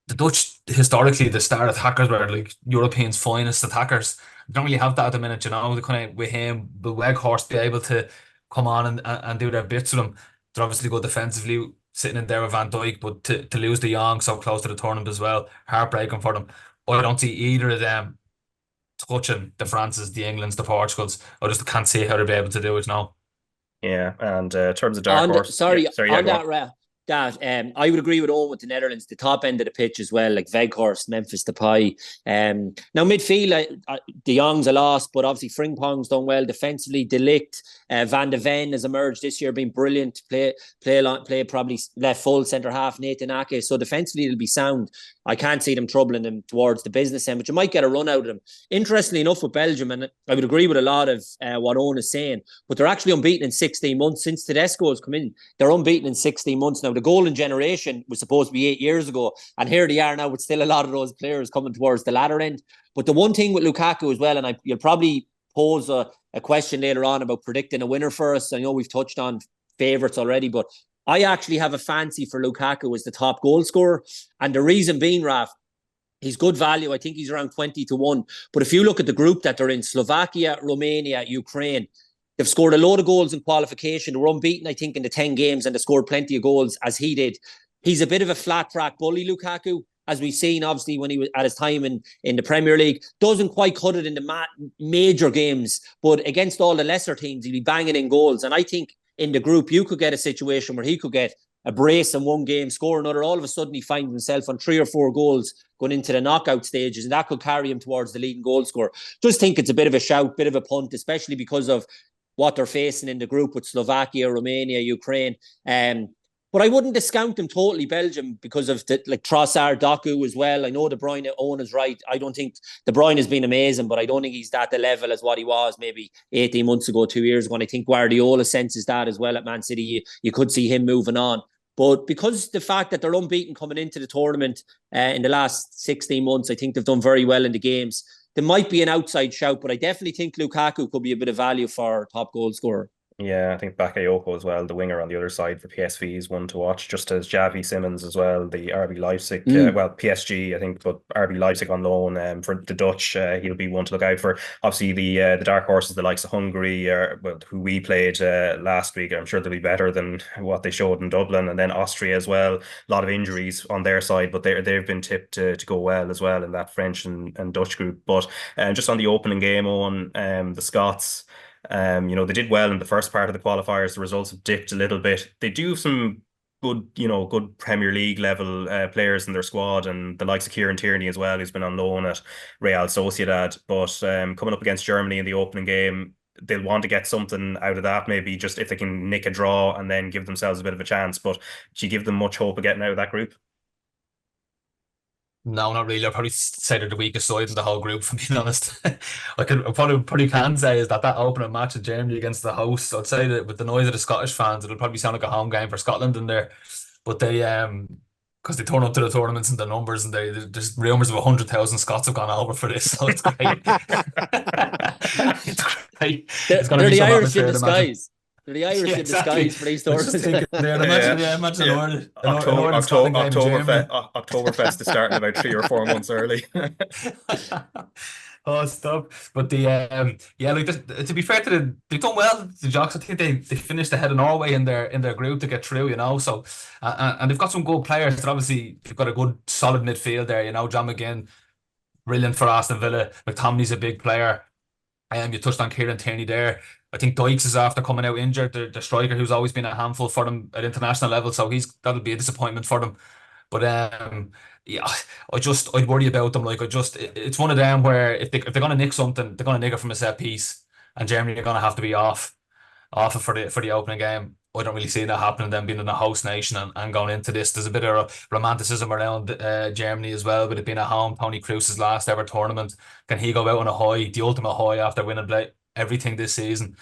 The Dutch, historically, the star attackers were like Europeans' finest attackers. They don't really have that at the minute, They kind of, with him, will Weghorst be able to come on and do their bits with them? They're obviously good defensively, sitting in there with Van Dijk, but to lose De Jong so close to the tournament as well, heartbreaking for them. I don't see either of them touching the Frances, the Englands, the Portugals. I just can't see how they'll be able to do it now. Yeah, and in terms of dark horse... I would agree with Owen with the Netherlands, the top end of the pitch as well, like Weghorst, Memphis Depay. Now midfield, De Jong's a loss, but obviously Frimpong's done well defensively. De Ligt, Van de Ven has emerged this year, been brilliant. Play probably left full centre half. Nathan Ake, so defensively it'll be sound. I can't see them troubling them towards the business end, but you might get a run out of them. Interestingly enough with Belgium, and I would agree with a lot of what Owen is saying, but they're actually unbeaten in 16 months since Tedesco has come in. They're unbeaten in 16 months now. The golden generation was supposed to be 8 years ago, and here they are now with still a lot of those players coming towards the latter end. But the one thing with Lukaku as well, and you'll probably pose a question later on about predicting a winner for us. I know we've touched on favourites already, but I actually have a fancy for Lukaku as the top goal scorer. And the reason being, Raf, he's good value. I think he's around 20-1. But if you look at the group that they're in, Slovakia, Romania, Ukraine, they've scored a load of goals in qualification. They were unbeaten, I think, in the 10 games, and they scored plenty of goals as he did. He's a bit of a flat track bully, Lukaku, as we've seen, obviously, when he was at his time in the Premier League. Doesn't quite cut it in the major games, but against all the lesser teams, he'll be banging in goals. And I think in the group, you could get a situation where he could get a brace in one game, score another. All of a sudden, he finds himself on 3 or 4 goals going into the knockout stages, and that could carry him towards the leading goal scorer. Just think it's a bit of a shout, bit of a punt, especially because of what they're facing in the group with Slovakia, Romania, Ukraine. But I wouldn't discount them totally, Belgium, because of Trossard, Doku as well. I know De Bruyne, Owen is right. I don't think De Bruyne has been amazing, but I don't think he's at the level as what he was maybe 18 months ago, 2 years ago. And I think Guardiola senses that as well at Man City. You could see him moving on. But because the fact that they're unbeaten coming into the tournament in the last 16 months, I think they've done very well in the games. There might be an outside shout, but I definitely think Lukaku could be a bit of value for top goal scorer. Yeah, I think Bakayoko as well, the winger on the other side for PSV, is one to watch, just as Javi Simmons as well, the RB Leipzig, well, PSG, I think, but RB Leipzig on loan for the Dutch. He'll be one to look out for. Obviously, the dark horses, the likes of Hungary, well, who we played last week, I'm sure they'll be better than what they showed in Dublin. And then Austria as well, a lot of injuries on their side, but they've been tipped to go well as well in that French and Dutch group. But just on the opening game, on the Scots. They did well in the first part of the qualifiers. The results have dipped a little bit. They do have some good Premier League level players in their squad, and the likes of Kieran Tierney as well, who's been on loan at Real Sociedad. But coming up against Germany in the opening game, they'll want to get something out of that, maybe just if they can nick a draw and then give themselves a bit of a chance. But do you give them much hope of getting out of that group? No, not really. I'd probably say they're the weakest side in the whole group, if I'm being honest. I probably can say is that opening match of Germany against the hosts, I'd say that with the noise of the Scottish fans, it'll probably sound like a home game for Scotland in there. But they, because they turn up to the tournaments and the numbers, and there's rumours of 100,000 Scots have gone over for this, so it's great. It's great. They're the Irish in disguise. They're the Irish in disguise for these tournaments. Oktoberfest is starting about 3 or 4 months early. Oh, stop! But to be fair to them, they've done well. The Jocks, I think they finished ahead of Norway in their group to get through. So and they've got some good players. But obviously, they've got a good solid midfield there. John McGinn, brilliant for Aston Villa. McTominay's a big player. You touched on Kieran Tierney there. I think Dykes is after coming out injured. The striker who's always been a handful for them at international level, so that'll be a disappointment for them. But I'd worry about them. It's one of them where if they're gonna nick something, they're gonna nick it from a set piece, and Germany are gonna have to be off it for the opening game. I don't really see that happening. Them being in the host nation and going into this, there's a bit of romanticism around Germany as well, with it being at home. Tony Kroos's last ever tournament. Can he go out on a high, the ultimate high, after winning everything this season?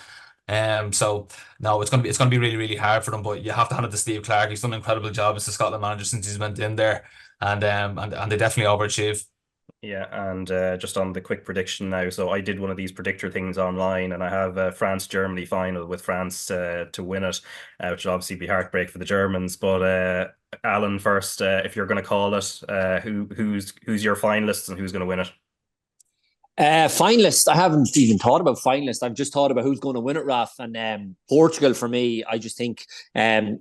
So no, it's gonna be really, really hard for them. But you have to hand it to Steve Clarke. He's done an incredible job as the Scotland manager since he's went in there, and they definitely overachieve. Yeah, and just on the quick prediction now. So I did one of these predictor things online, and I have France-Germany final with France to win it, which will obviously be heartbreak for the Germans. But Alan, first, if you're going to call it, who's your finalists and who's going to win it? Finalists, I haven't even thought about finalists. I've just thought about who's going to win it, Raf. And Portugal, for me, I just think, and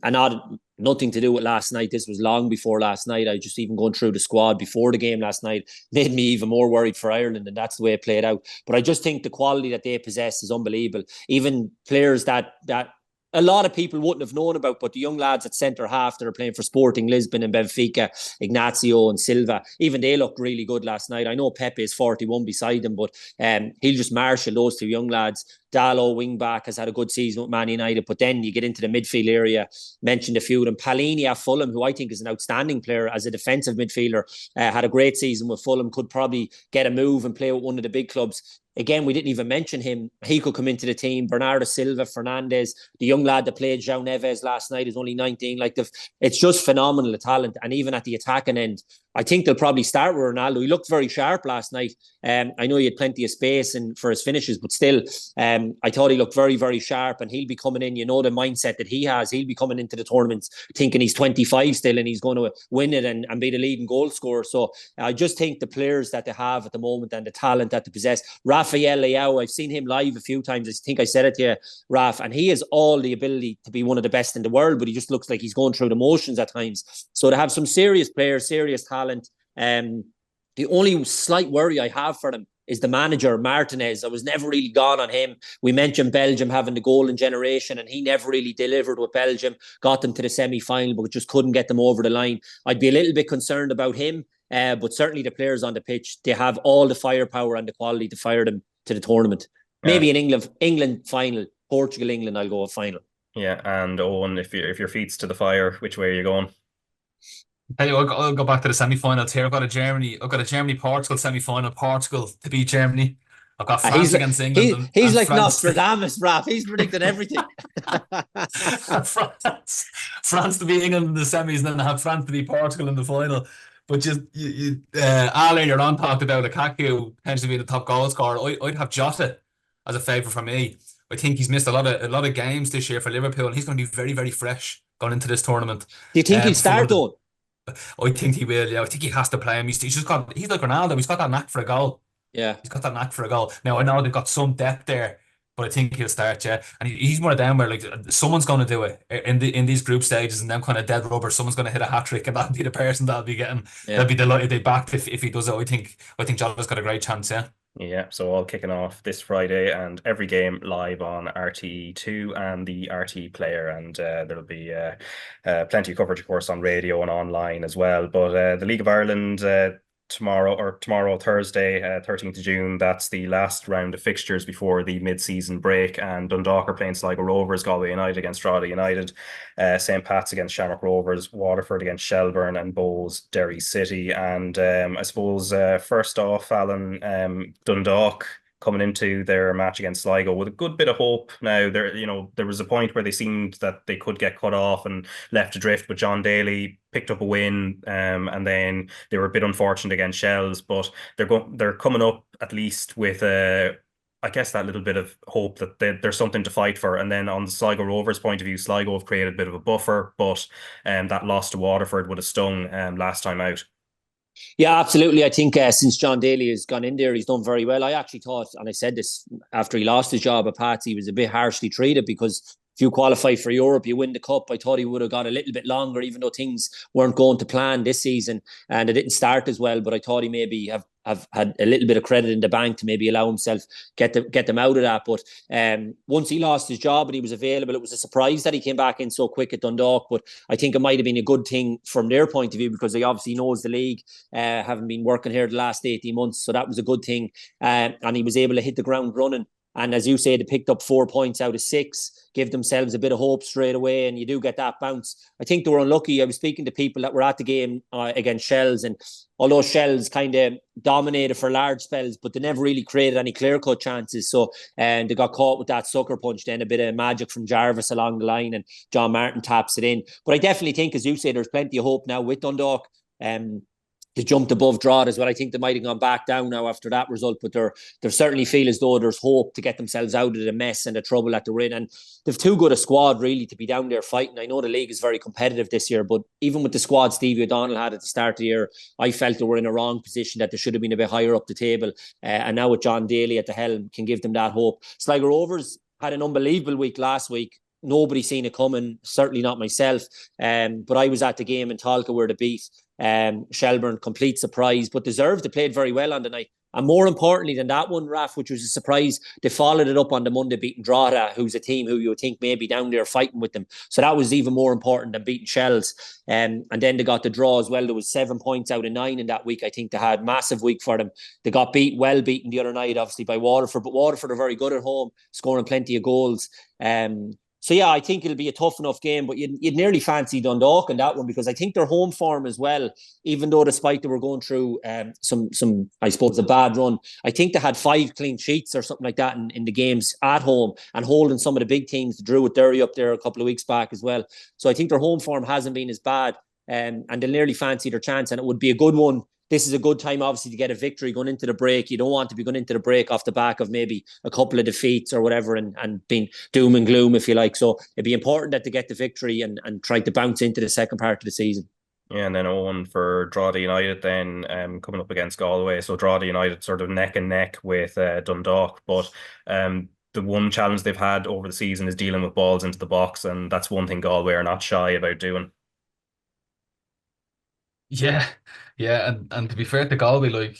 nothing to do with last night. This was long before last night. I just even going through the squad before the game last night made me even more worried for Ireland, and that's the way it played out. But I just think the quality that they possess is unbelievable. Even players that a lot of people wouldn't have known about, but the young lads at centre half that are playing for Sporting Lisbon and Benfica, Ignacio and Silva, even they looked really good last night. I know Pepe is 41 beside them, but he'll just marshal those two young lads. Diallo, wing back, has had a good season with Man United, but then you get into the midfield area, mentioned a few of them. Palini at Fulham, who I think is an outstanding player as a defensive midfielder, had a great season with Fulham, could probably get a move and play with one of the big clubs. Again, we didn't even mention him. He could come into the team. Bernardo Silva, Fernandez, the young lad that played João Neves last night is only 19. It's just phenomenal, the talent. And even at the attacking end, I think they'll probably start with Ronaldo. He looked very sharp last night. I know he had plenty of space for his finishes, but still, I thought he looked very, very sharp, and he'll be coming in, the mindset that he has. He'll be coming into the tournaments thinking he's 25 still and he's going to win it and be the leading goal scorer. So I just think the players that they have at the moment and the talent that they possess. Rafael Leao, I've seen him live a few times. I think I said it to you, Raf, and he has all the ability to be one of the best in the world, but he just looks like he's going through the motions at times. So to have some serious players, serious talent. The only slight worry I have for them is the manager, Martinez. I was never really gone on him. We mentioned Belgium having the golden generation, and he never really delivered with Belgium, got them to the semi-final, but just couldn't get them over the line. I'd be a little bit concerned about him, but certainly the players on the pitch, they have all the firepower and the quality to fire them to the tournament. Maybe in England final, Portugal, England, I'll go a final. Yeah, and Owen, if your feet's to the fire, which way are you going? Hey, I'll go back to the semi-finals here. I've got a Germany-Portugal semi-final. Portugal to beat Germany. I've got France against England. He's like France. Nostradamus, Raf. He's predicted everything. France to beat England in the semis, and then I have France to beat Portugal in the final. But Al earlier on talked about Lukaku potentially being the top goal scorer. I'd have Jota as a favourite for me. I think he's missed a lot of games this year for Liverpool, and he's going to be very, very fresh going into this tournament. Do you think he'll start though? I think he will. Yeah, I think he has to play him. He's just got. He's like Ronaldo. He's got that knack for a goal. Yeah, He's got that knack for a goal. Now I know they've got some depth there, but I think he'll start. Yeah, and he's one of them where like someone's going to do it in these group stages, and them kind of dead rubber. Someone's going to hit a hat trick, and that'll be the person that'll be getting. yeah. They'll be delighted they backed if he does it. I think Jalo's got a great chance. Yeah. Yeah, so all kicking off this Friday, and every game live on RTE2 and the RTE player, and there'll be plenty of coverage, of course, on radio and online as well. But the League of Ireland tomorrow, Thursday, 13th of June, that's the last round of fixtures before the mid-season break, and Dundalk are playing Sligo Rovers, Galway United against Drogheda United, St. Pat's against Shamrock Rovers, Waterford against Shelbourne, and Bowes Derry City. And I suppose first off, Alan, Dundalk coming into their match against Sligo with a good bit of hope. Now, there was a point where they seemed that they could get cut off and left adrift, but John Daly picked up a win, and then they were a bit unfortunate against Shells, but they're coming up at least with I guess that little bit of hope that there's something to fight for. And then on the Sligo Rovers point of view, Sligo have created a bit of a buffer, but that loss to Waterford would have stung last time out. Yeah, absolutely. I think since John Daly has gone in there, he's done very well. I actually thought, and I said this after he lost his job at Pats, he was a bit harshly treated, because if you qualify for Europe, you win the cup. I thought he would have got a little bit longer, even though things weren't going to plan this season and it didn't start as well. But I thought he maybe have had a little bit of credit in the bank to maybe allow himself get them out of that. But once he lost his job and he was available, it was a surprise that he came back in so quick at Dundalk. But I think it might have been a good thing from their point of view, because they obviously knows the league, having been working here the last 18 months. So that was a good thing. And he was able to hit the ground running. And as you say, they picked up 4 points out of 6, give themselves a bit of hope straight away, and you do get that bounce. I think they were unlucky. I was speaking to people that were at the game against Shells, and although Shells kind of dominated for large spells, but they never really created any clear-cut chances. So they got caught with that sucker punch, then a bit of magic from Jarvis along the line, and John Martin taps it in. But I definitely think, as you say, there's plenty of hope now with Dundalk. They jumped above Drogheda as well. I think they might have gone back down now after that result, but they certainly feel as though there's hope to get themselves out of the mess and the trouble that they're in. And they've too good a squad, really, to be down there fighting. I know the league is very competitive this year, but even with the squad Stevie O'Donnell had at the start of the year, I felt they were in a wrong position, that they should have been a bit higher up the table. And now with John Daly at the helm, can give them that hope. Sligo Rovers had an unbelievable week last week. Nobody seen it coming, certainly not myself. But I was at the game in Talca where they beat Shelbourne, complete surprise, but deserved. They played very well on the night. And more importantly than that one, Raf, which was a surprise, they followed it up on the Monday beating Drogheda, who's a team who you would think maybe down there fighting with them. So that was even more important than beating Shells. And then they got the draw as well. There was 7 points out of 9 in that week. I think they had massive week for them. They got beaten the other night, obviously, by Waterford, but Waterford are very good at home, scoring plenty of goals. So yeah, I think it'll be a tough enough game, but you'd nearly fancy Dundalk in that one, because I think their home form as well, even though despite they were going through some I suppose a bad run, I think they had 5 clean sheets or something like that in the games at home, and holding some of the big teams. Drew with Derry up there a couple of weeks back as well. So I think their home form hasn't been as bad, and they'll nearly fancy their chance, and it would be a good one. This is a good time, obviously, to get a victory going into the break. You don't want to be going into the break off the back of maybe a couple of defeats or whatever and being doom and gloom, if you like. So it'd be important that they get the victory and try to bounce into the second part of the season. Yeah, and then Owen for Drogheda United then coming up against Galway. So Drogheda United sort of neck and neck with Dundalk, but the one challenge they've had over the season is dealing with balls into the box, and that's one thing Galway are not shy about doing. Yeah, and to be fair to Galway, like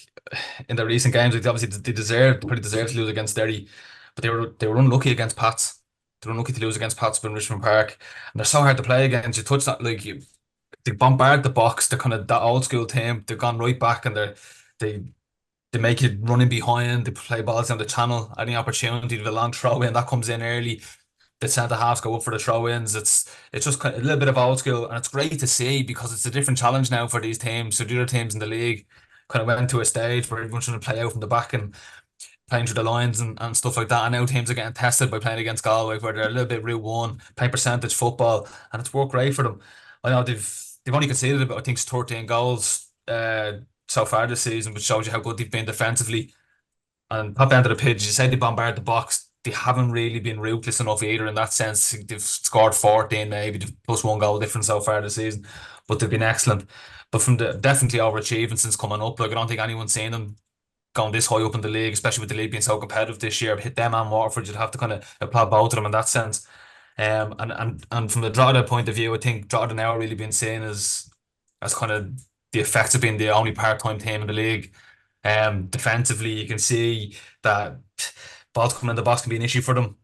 in the recent games, like obviously they pretty deserved to lose against Derry, but they were unlucky against Pats. They were unlucky to lose against Pats in Richmond Park, and they're so hard to play against. You touch that, like they bombard the box. They're kind of that old school team. They've gone right back, and they make you running behind. They play balls down the channel. Any opportunity to a long throw in that comes in early. The centre halves go up for the throw-ins. It's just kind of a little bit of old school, and it's great to see, because it's a different challenge now for these teams. So the other teams in the league kind of went to a stage where everyone's trying to play out from the back and playing through the lines and stuff like that. And now teams are getting tested by playing against Galway, where they're a little bit Route 1, playing percentage football, and it's worked great for them. I know they've only conceded about, I think, 13 goals so far this season, which shows you how good they've been defensively. And top end of the pitch, you say they bombard the box. they haven't really been ruthless enough either in that sense. They've scored 14 maybe, they've plus 1 goal difference so far this season, but they've been excellent. But from the definitely overachieving since coming up. Like, I don't think anyone's seen them going this high up in the league, especially with the league being so competitive this year. Hit them and Waterford, you'd have to kind of applaud both of them in that sense. And from the Drogheda point of view, I think Drogheda now are really being seen as kind of the effects of being the only part-time team in the league. Defensively, you can see that balls coming in the box can be an issue for them.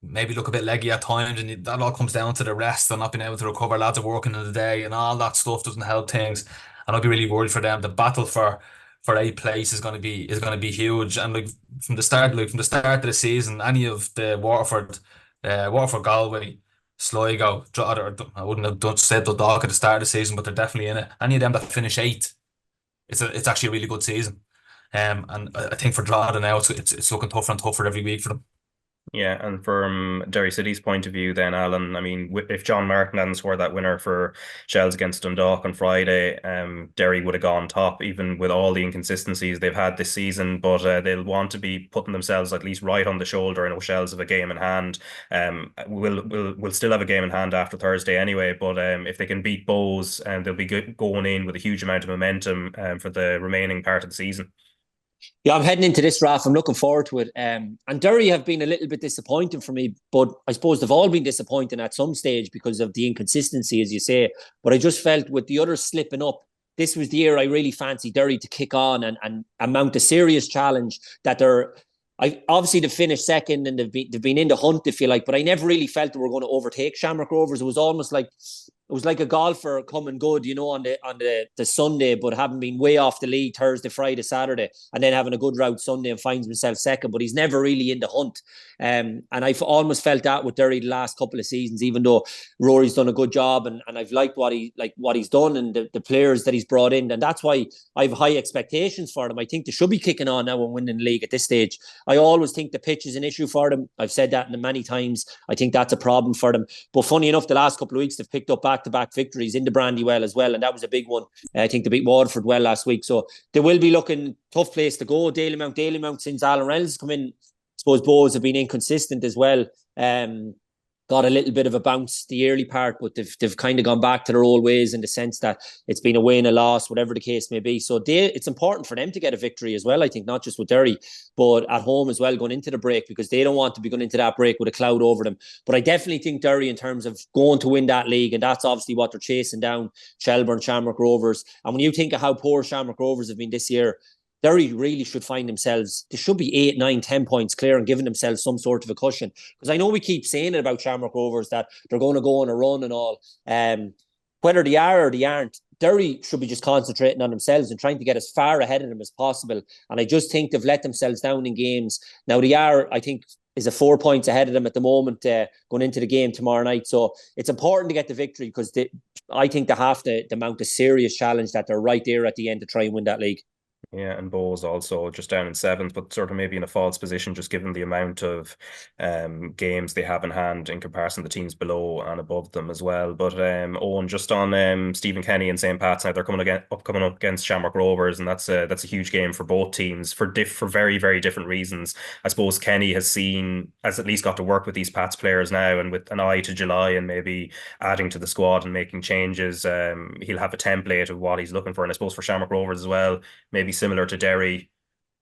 Maybe look a bit leggy at times, and that all comes down to the rest and not being able to recover. Lads are working in the day, and all that stuff doesn't help things. And I'd be really worried for them. The battle for 8th place is going to be huge. And like from the start of the season, any of the Waterford, Galway, Sligo, Drogheda, I wouldn't have said the dog at the start of the season, but they're definitely in it. Any of them that finish 8th, it's actually a really good season. And I think for Drogheda now, it's looking tougher and tougher every week for them. Yeah, and from Derry City's point of view then, Alan, I mean, if John Martin hadn't scored that winner for Shells against Dundalk on Friday, Derry would have gone top, even with all the inconsistencies they've had this season, but they'll want to be putting themselves at least right on the shoulder. I know Shells have a game in hand. We'll still have a game in hand after Thursday anyway, but if they can beat Bows, they'll be going in with a huge amount of momentum for the remaining part of the season. Yeah, I'm heading into this, Raf. I'm looking forward to it. And Derry have been a little bit disappointing for me, but I suppose they've all been disappointing at some stage because of the inconsistency, as you say. But I just felt with the others slipping up, this was the year I really fancied Derry to kick on and mount a serious challenge that they're... obviously they've finished second and they've been in the hunt, if you like, but I never really felt they were going to overtake Shamrock Rovers. It was almost like a golfer coming good, on the Sunday, but having been way off the lead Thursday, Friday, Saturday, and then having a good route Sunday and finds himself second, but he's never really in the hunt. And I've almost felt that with Derry the last couple of seasons, even though Rory's done a good job and I've liked what he's done and the players that he's brought in, and that's why I have high expectations for them. I think they should be kicking on now and winning the league at this stage. I always think the pitch is an issue for them. I've said that many times. I think that's a problem for them. But funny enough, the last couple of weeks they've picked up back-to-back victories in the Brandywell as well, and that was a big one. I think they beat Waterford well last week, so they will be looking tough place to go. Dalymount since Alan Reynolds come in, I suppose Bows have been inconsistent as well. Got a little bit of a bounce the early part, but they've kind of gone back to their old ways in the sense that it's been a win, a loss, whatever the case may be. So it's important for them to get a victory as well, I think, not just with Derry, but at home as well going into the break, because they don't want to be going into that break with a cloud over them. But I definitely think Derry, in terms of going to win that league, and that's obviously what they're chasing down, Shelbourne, Shamrock Rovers. And when you think of how poor Shamrock Rovers have been this year, Derry really should find themselves, they should be 8, 9, 10 points clear and giving themselves some sort of a cushion. Because I know we keep saying it about Shamrock Rovers that they're going to go on a run and all. Whether they are or they aren't, Derry should be just concentrating on themselves and trying to get as far ahead of them as possible. And I just think they've let themselves down in games. Now they are, I think, is a 4 points ahead of them at the moment going into the game tomorrow night. So it's important to get the victory because I think they have to mount a serious challenge that they're right there at the end to try and win that league. Yeah, and Bows also just down in 7th, but sort of maybe in a false position, just given the amount of games they have in hand in comparison to teams below and above them as well. But Eoin, just on Stephen Kenny and St. Pat's now, they're coming up against Shamrock Rovers, and that's a huge game for both teams for very, very different reasons. I suppose Kenny has at least got to work with these Pats players now, and with an eye to July and maybe adding to the squad and making changes, he'll have a template of what he's looking for. And I suppose for Shamrock Rovers as well, maybe similar to Derry,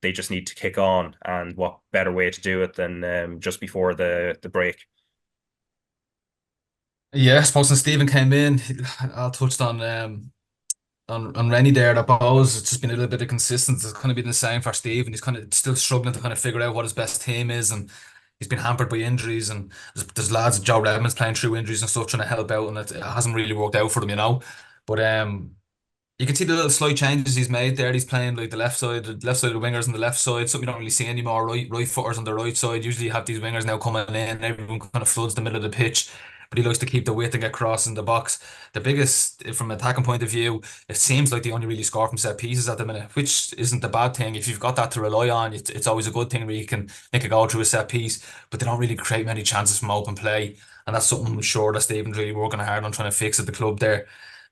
they just need to kick on, and what better way to do it than just before the break. Yeah, I suppose when Stephen came in, I touched on Rennie there, that Bows, it's just been a little bit of consistency. It's kind of been the same for Stephen. He's kind of still struggling to kind of figure out what his best team is, and he's been hampered by injuries, and there's lads, Joe Redmond's playing through injuries and stuff, trying to help out, and it hasn't really worked out for them, But you can see the little slight changes he's made there. He's playing like the left side of the wingers on the left side, something you don't really see anymore. Right footers on the right side. Usually you have these wingers now coming in, everyone kind of floods the middle of the pitch, but he likes to keep the width and get cross in the box. The biggest, from an attacking point of view, it seems like they only really score from set pieces at the minute, which isn't a bad thing. If you've got that to rely on, it's always a good thing where you can make a goal through a set piece, but they don't really create many chances from open play. And that's something I'm sure that Stephen's really working hard on trying to fix at the club there.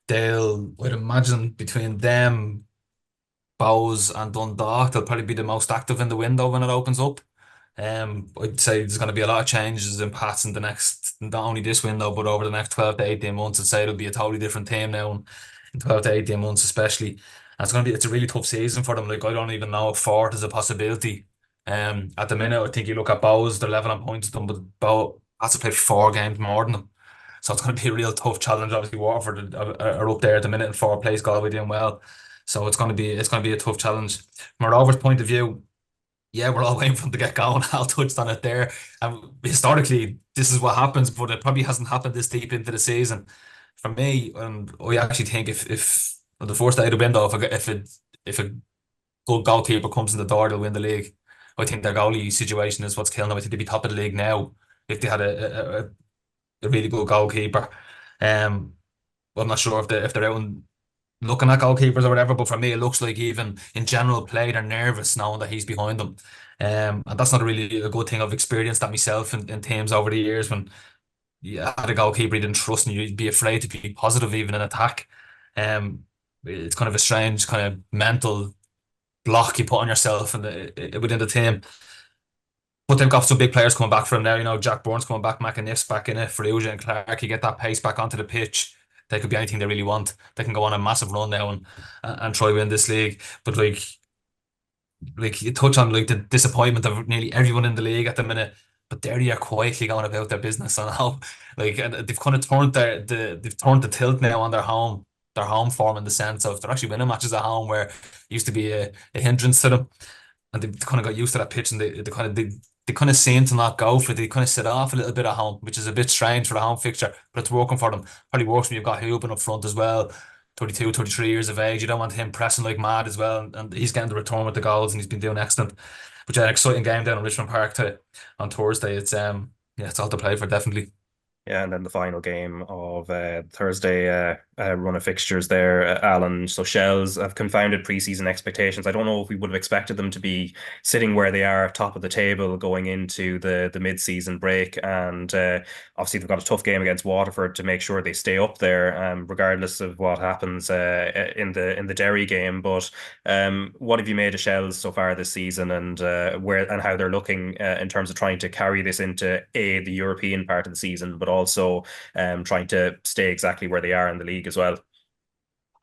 I'd imagine between them, Bows and Dundalk, they'll probably be the most active in the window when it opens up. I'd say there's going to be a lot of changes in Pats in the next, not only this window, but over the next 12 to 18 months. I'd say it'll be a totally different team now in 12 to 18 months, especially. And it's a really tough season for them. Like, I don't even know if fourth is a possibility. At the minute, I think you look at Bows, they're level on points with them, but Bow has to play 4 games more than them. So it's going to be a real tough challenge. Obviously, Waterford are up there at the minute in 4th place, Galway doing well. So it's going to be a tough challenge. From a Rovers point of view, yeah, we're all waiting for them to get going. Al touched on it there. And historically, this is what happens, but it probably hasn't happened this deep into the season. For me, I actually think if the first day of the window, if a good goalkeeper comes in the door, they'll win the league. I think their goalie situation is what's killing them. I think they'd be top of the league now if they had a really good goalkeeper. I'm not sure if they're out and looking at goalkeepers or whatever, but for me, it looks like even in general play, they're nervous knowing that he's behind them. And that's not really a good thing. I've experienced that myself in teams over the years when you had a goalkeeper you didn't trust and you'd be afraid to be positive even in attack. It's kind of a strange kind of mental block you put on yourself within the team. But they've got some big players coming back from now. You know, Jack Burns coming back, McInnes back in it, Ferrugia and Clark. You get that pace back onto the pitch. They could be anything they really want. They can go on a massive run now and try win this league. But like you touch on like the disappointment of nearly everyone in the league at the minute. But Derry are quietly going about their business and how and they've kind of turned they've turned the tilt now on their home form in the sense of they're actually winning matches at home where it used to be a hindrance to them, and they've kind of got used to that pitch and they kind of seem to not go for it. They kind of sit off a little bit at home, which is a bit strange for the home fixture, but it's working for them. Probably works when you've got Hoopen up front as well, 32, 33 years of age. You don't want him pressing like mad as well, and he's getting the return with the goals and he's been doing excellent. But yeah, an exciting game down in Richmond Park on Thursday. It's it's all to play for, definitely. Yeah, and then the final game of Thursday run of fixtures there, Alan. So Shells have confounded preseason expectations. I don't know if we would have expected them to be sitting where they are, top of the table, going into the mid-season break. And obviously they've got a tough game against Waterford to make sure they stay up there, regardless of what happens in the Derry game. But what have you made of Shells so far this season, and where and how they're looking in terms of trying to carry this into the European part of the season, but also trying to stay exactly where they are in the league as well?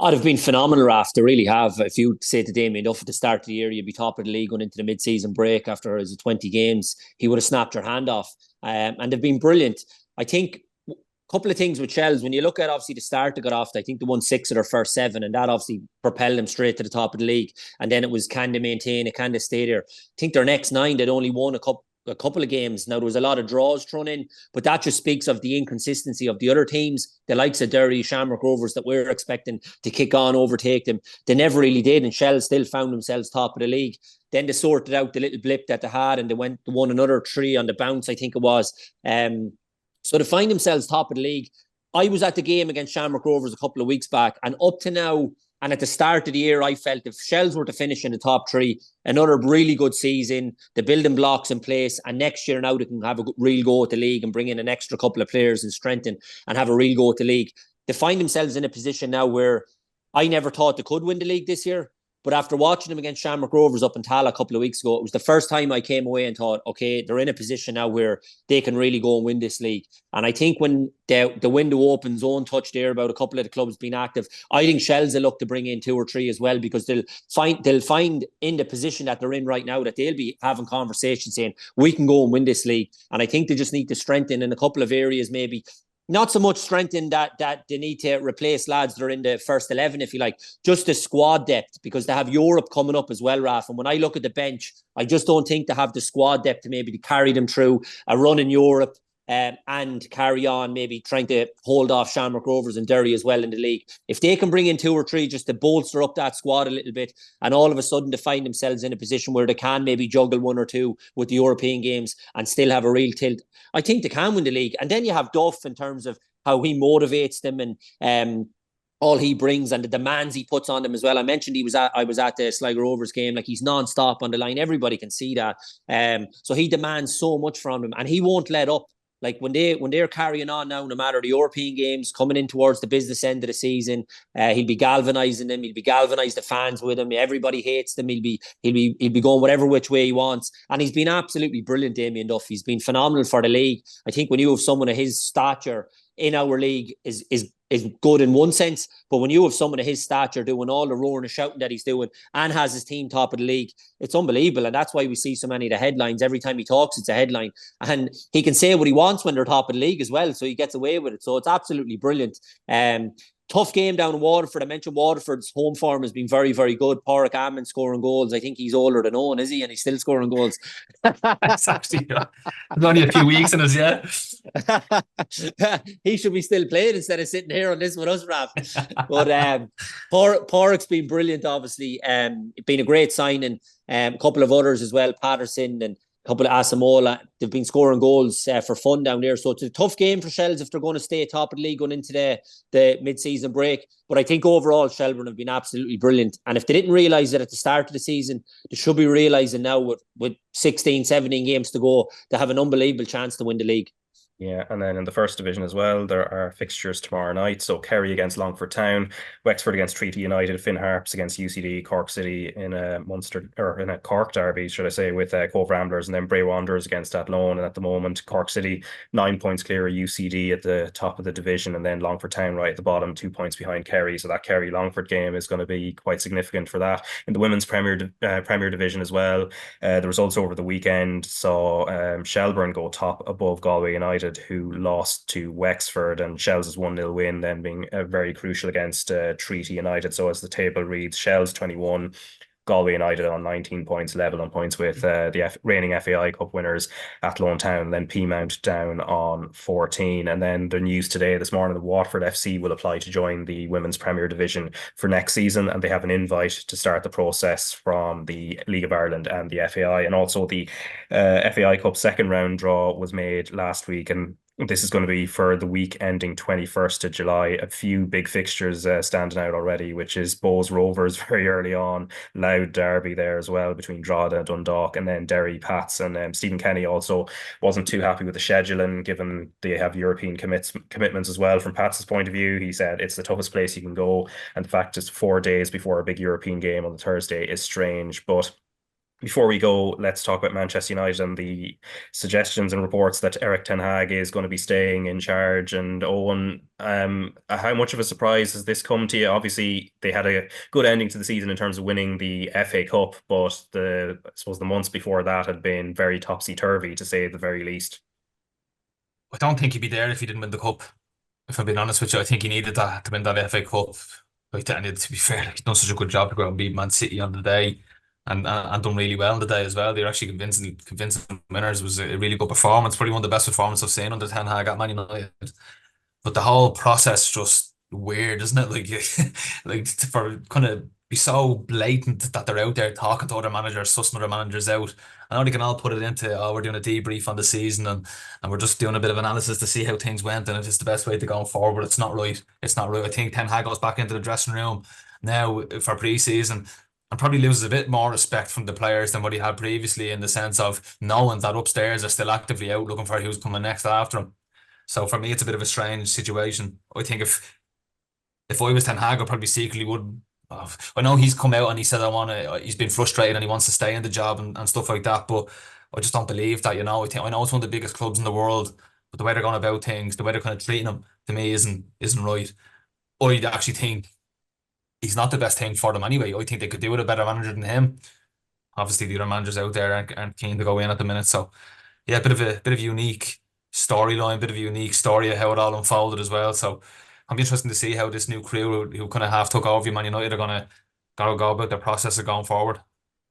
Oh, they've been phenomenal, Raf. They really have. If you say to Damien Duff at the start of the year, you'd be top of the league going into the mid-season break after his 20 games, he would have snapped your hand off. And they've been brilliant. I think a couple of things with Shells, when you look at obviously the start they got off, I think they won 6 of their first 7, and that obviously propelled them straight to the top of the league. And then it was, can they maintain it? Can they stay there? I think their next 9, they'd only won a couple of games. Now, there was a lot of draws thrown in, but that just speaks of the inconsistency of the other teams, the likes of Derry, Shamrock Rovers, that we're expecting to kick on, overtake them. They never really did, and Shells still found themselves top of the league. Then they sorted out the little blip that they had, and they won another 3 on the bounce, I think it was. So to find themselves top of the league, I was at the game against Shamrock Rovers a couple of weeks back, and up to now, and at the start of the year, I felt if Shells were to finish in the top 3, another really good season, the building blocks in place, and next year now they can have a real go at the league and bring in an extra couple of players and strengthen and have a real go at the league. They find themselves in a position now where I never thought they could win the league this year. But after watching them against Shamrock Rovers up in Tala a couple of weeks ago, it was the first time I came away and thought, okay, they're in a position now where they can really go and win this league. And I think when the window opens, Owen touched there about a couple of the clubs being active, I think Shells will look to bring in 2 or 3 as well, because they'll find in the position that they're in right now that they'll be having conversations saying, we can go and win this league. And I think they just need to strengthen in a couple of areas, maybe. Not so much strengthen that they need to replace lads that are in the first 11, if you like, just the squad depth, because they have Europe coming up as well, Raf. And when I look at the bench, I just don't think they have the squad depth to maybe to carry them through a run in Europe and carry on, maybe trying to hold off Shamrock Rovers and Derry as well in the league. If they can bring in 2 or 3 just to bolster up that squad a little bit, and all of a sudden to find themselves in a position where they can maybe juggle 1 or 2 with the European games and still have a real tilt, I think they can win the league. And then you have Duff in terms of how he motivates them and all he brings and the demands he puts on them as well. I mentioned I was at the Sligo Rovers game, like he's non-stop on the line. Everybody can see that. So he demands so much from them and he won't let up. like when they're carrying on now, no matter the European games coming in towards the business end of the season, he'll be galvanizing them. He'll be galvanizing the fans with him. Everybody hates them. He'll be going whatever which way he wants. And he's been absolutely brilliant, Damien Duff. He's been phenomenal for the league. I think when you have someone of his stature in our league is good in one sense, but when you have someone of his stature doing all the roaring and shouting that he's doing and has his team top of the league, it's unbelievable. And that's why we see so many of the headlines. Every time he talks, it's a headline. And he can say what he wants when they're top of the league as well, so he gets away with it. So it's absolutely brilliant. Tough game down in Waterford. I mentioned Waterford's home form has been very, very good. Porrick Ammon scoring goals. I think he's older than Owen, is he? And he's still scoring goals. It's actually only a few weeks in us, yeah. He should be still playing instead of sitting here on this with us, Raf. But Porrick's been brilliant, obviously. Been a great signing. A couple of others as well, Patterson and a couple of Asamoah. They've been scoring goals for fun down there. So it's a tough game for Shells if they're going to stay top of the league going into the mid-season break. But I think overall Shelbourne have been absolutely brilliant. And if they didn't realise it at the start of the season, they should be realising now with 16, 17 games to go, they have an unbelievable chance to win the league. Yeah, and then in the first division as well, there are fixtures tomorrow night. So Kerry against Longford Town, Wexford against Treaty United, Finn Harps against UCD, Cork City in a Munster or in a Cork derby, should I say, with Cove Ramblers, and then Bray Wanderers against Athlone. And at the moment, Cork City 9 points clear of UCD at the top of the division, and then Longford Town right at the bottom, 2 points behind Kerry. So that Kerry Longford game is going to be quite significant for that. In the women's Premier Division as well, the results over the weekend saw Shelbourne go top above Galway United, who lost to Wexford, and Shells' 1-0 win then being very crucial against Treaty United. So as the table reads, Shells 21, Galway United on 19 points, level on points with the reigning FAI Cup winners Athlone Town, then Peamount down on 14. And then the news today, this morning, that Waterford FC will apply to join the Women's Premier Division for next season, and they have an invite to start the process from the League of Ireland and the FAI. And also the FAI Cup second round draw was made last week, and this is going to be for the week ending 21st of July. A few big fixtures standing out already, which is Bowes Rovers very early on, Loud derby there as well between Drogheda and Dundalk, and then Derry Pats. And Stephen Kenny also wasn't too happy with the scheduling, given they have European commitments as well. From Pats' point of view, he said it's the toughest place you can go, and the fact it's 4 days before a big European game on the Thursday is strange. But before we go, let's talk about Manchester United and the suggestions and reports that Erik Ten Hag is going to be staying in charge. And Owen, how much of a surprise has this come to you? Obviously, they had a good ending to the season in terms of winning the FA Cup, but I suppose the months before that had been very topsy-turvy, to say the very least. I don't think he'd be there if he didn't win the cup. If I'm being honest with you, I think he needed that to win that FA Cup. Like, and to be fair, he's done such a good job to go and beat Man City on the day. And done really well on the day as well. They're actually convincing winners. It was a really good performance. Probably one of the best performances I've seen under Ten Hag at Man United. But the whole process just weird, isn't it? Like for kind of be so blatant that they're out there talking to other managers, sussing other managers out. I know they can all put it into, we're doing a debrief on the season and we're just doing a bit of analysis to see how things went and if it's the best way to go forward. It's not right. It's not right. I think Ten Hag goes back into the dressing room now for pre-season and probably loses a bit more respect from the players than what he had previously, in the sense of knowing that upstairs are still actively out looking for who's coming next after him. So for me, it's a bit of a strange situation. I think if I was Ten Hag, I probably secretly would. I know he's come out and he said he's been frustrated and he wants to stay in the job and stuff like that, but I just don't believe that. I know it's one of the biggest clubs in the world, but the way they're going about things, the way they're kind of treating him, to me isn't right. I actually think he's not the best thing for them anyway. I think they could do with a better manager than him. Obviously, the other managers out there aren't keen to go in at the minute. So, yeah, bit of a unique storyline, bit of a unique story of how it all unfolded as well. So, I'm interested to see how this new crew who kind of half took over Man United are going to go about their process of going forward.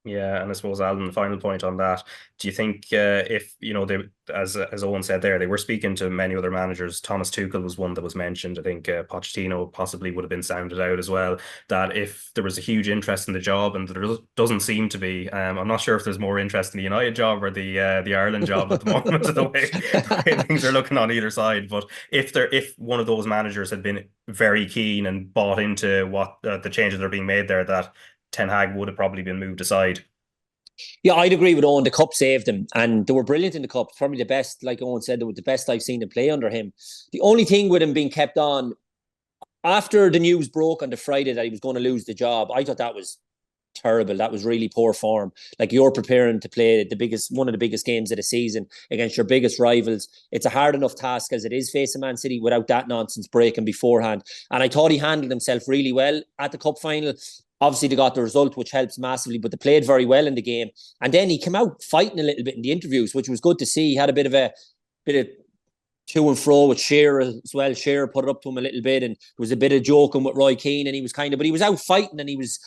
Yeah, and I suppose, Alan, the final point on that, do you think if, they, as Owen said there, they were speaking to many other managers, Thomas Tuchel was one that was mentioned, I think Pochettino possibly would have been sounded out as well, that if there was a huge interest in the job, and there doesn't seem to be, I'm not sure if there's more interest in the United job or the Ireland job at the moment, the way things are looking on either side, but if one of those managers had been very keen and bought into what the changes that are being made there, that Ten Hag would have probably been moved aside. Yeah, I'd agree with Owen. The cup saved them, and they were brilliant in the cup. Probably the best, like Owen said, they were the best I've seen them play under him. The only thing with him being kept on, after the news broke on the Friday that he was going to lose the job, I thought that was terrible. That was really poor form. Like, you're preparing to play one of the biggest games of the season against your biggest rivals. It's a hard enough task as it is facing Man City without that nonsense breaking beforehand. And I thought he handled himself really well at the cup final. Obviously, they got the result, which helps massively, but they played very well in the game. And then he came out fighting a little bit in the interviews, which was good to see. He had a bit of to and fro with Shearer as well. Shearer put it up to him a little bit, and there was a bit of joking with Roy Keane, and but he was out fighting, and he was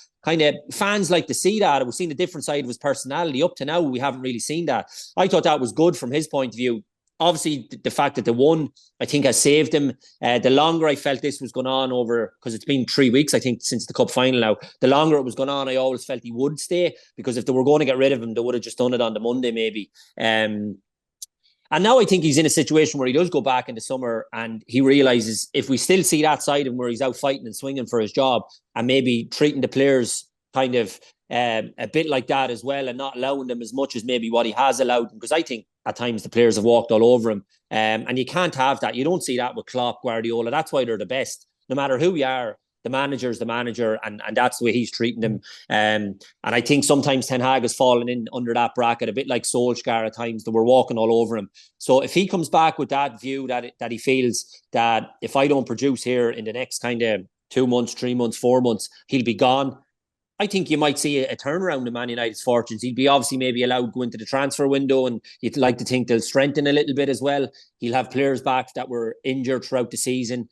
fans like to see that. We've seen a different side of his personality. Up to now, we haven't really seen that. I thought that was good from his point of view. Obviously, the fact that they won, I think, has saved him. The longer I felt this was going on because it's been 3 weeks, I think, since the cup final now. The longer it was going on, I always felt he would stay, because if they were going to get rid of him, they would have just done it on the Monday maybe. And now I think he's in a situation where he does go back in the summer, and he realises if we still see that side of him where he's out fighting and swinging for his job, and maybe treating the players kind of a bit like that as well, and not allowing them as much as maybe what he has allowed them, because I think at times the players have walked all over him, and you can't have that. You don't see that with Klopp, Guardiola. That's why they're the best. No matter who you are, the manager's the manager, and that's the way he's treating them. And I think sometimes Ten Hag has fallen in under that bracket, a bit like Solskjaer at times. They were walking all over him. So if he comes back with that view that he feels that if I don't produce here in the next kind of 2 months, 3 months, 4 months, he'll be gone, I think you might see a turnaround in Man United's fortunes. He'd be obviously maybe allowed to go into the transfer window, and you'd like to think they'll strengthen a little bit as well. He'll have players back that were injured throughout the season.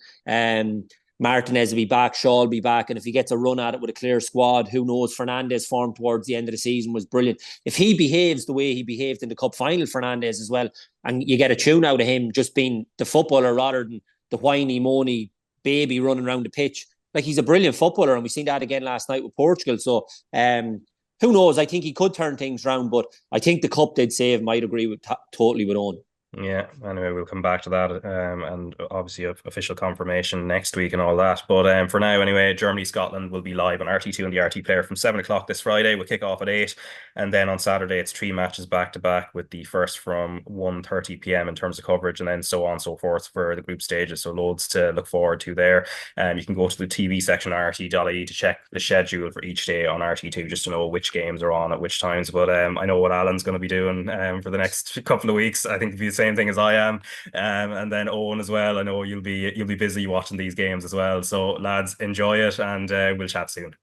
Martinez will be back, Shaw will be back, and if he gets a run at it with a clear squad, who knows? Fernandes' form towards the end of the season was brilliant. If he behaves the way he behaved in the cup final, Fernandes as well, and you get a tune out of him just being the footballer rather than the whiny, moany baby running around the pitch, like, he's a brilliant footballer, and we've seen that again last night with Portugal. So who knows? I think he could turn things around, but I think the cup did save him. I'd agree totally with Owen. Yeah, anyway, we'll come back to that, and obviously official confirmation next week and all that. But for now, anyway, Germany-Scotland will be live on RT2 and the RT Player from 7 o'clock this Friday. We'll kick off at 8, and then on Saturday it's 3 matches back to back, with the first from 1:30 p.m. in terms of coverage, and then so on and so forth for the group stages. So loads to look forward to there. You can go to the TV section on RT.ie to check the schedule for each day on RT2, just to know which games are on at which times. But I know what Alan's going to be doing for the next couple of weeks. I think it'll be the same thing as I am, and then Owen as well. I know you'll be busy watching these games as well. So lads, enjoy it, and we'll chat soon.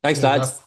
Thanks, lads.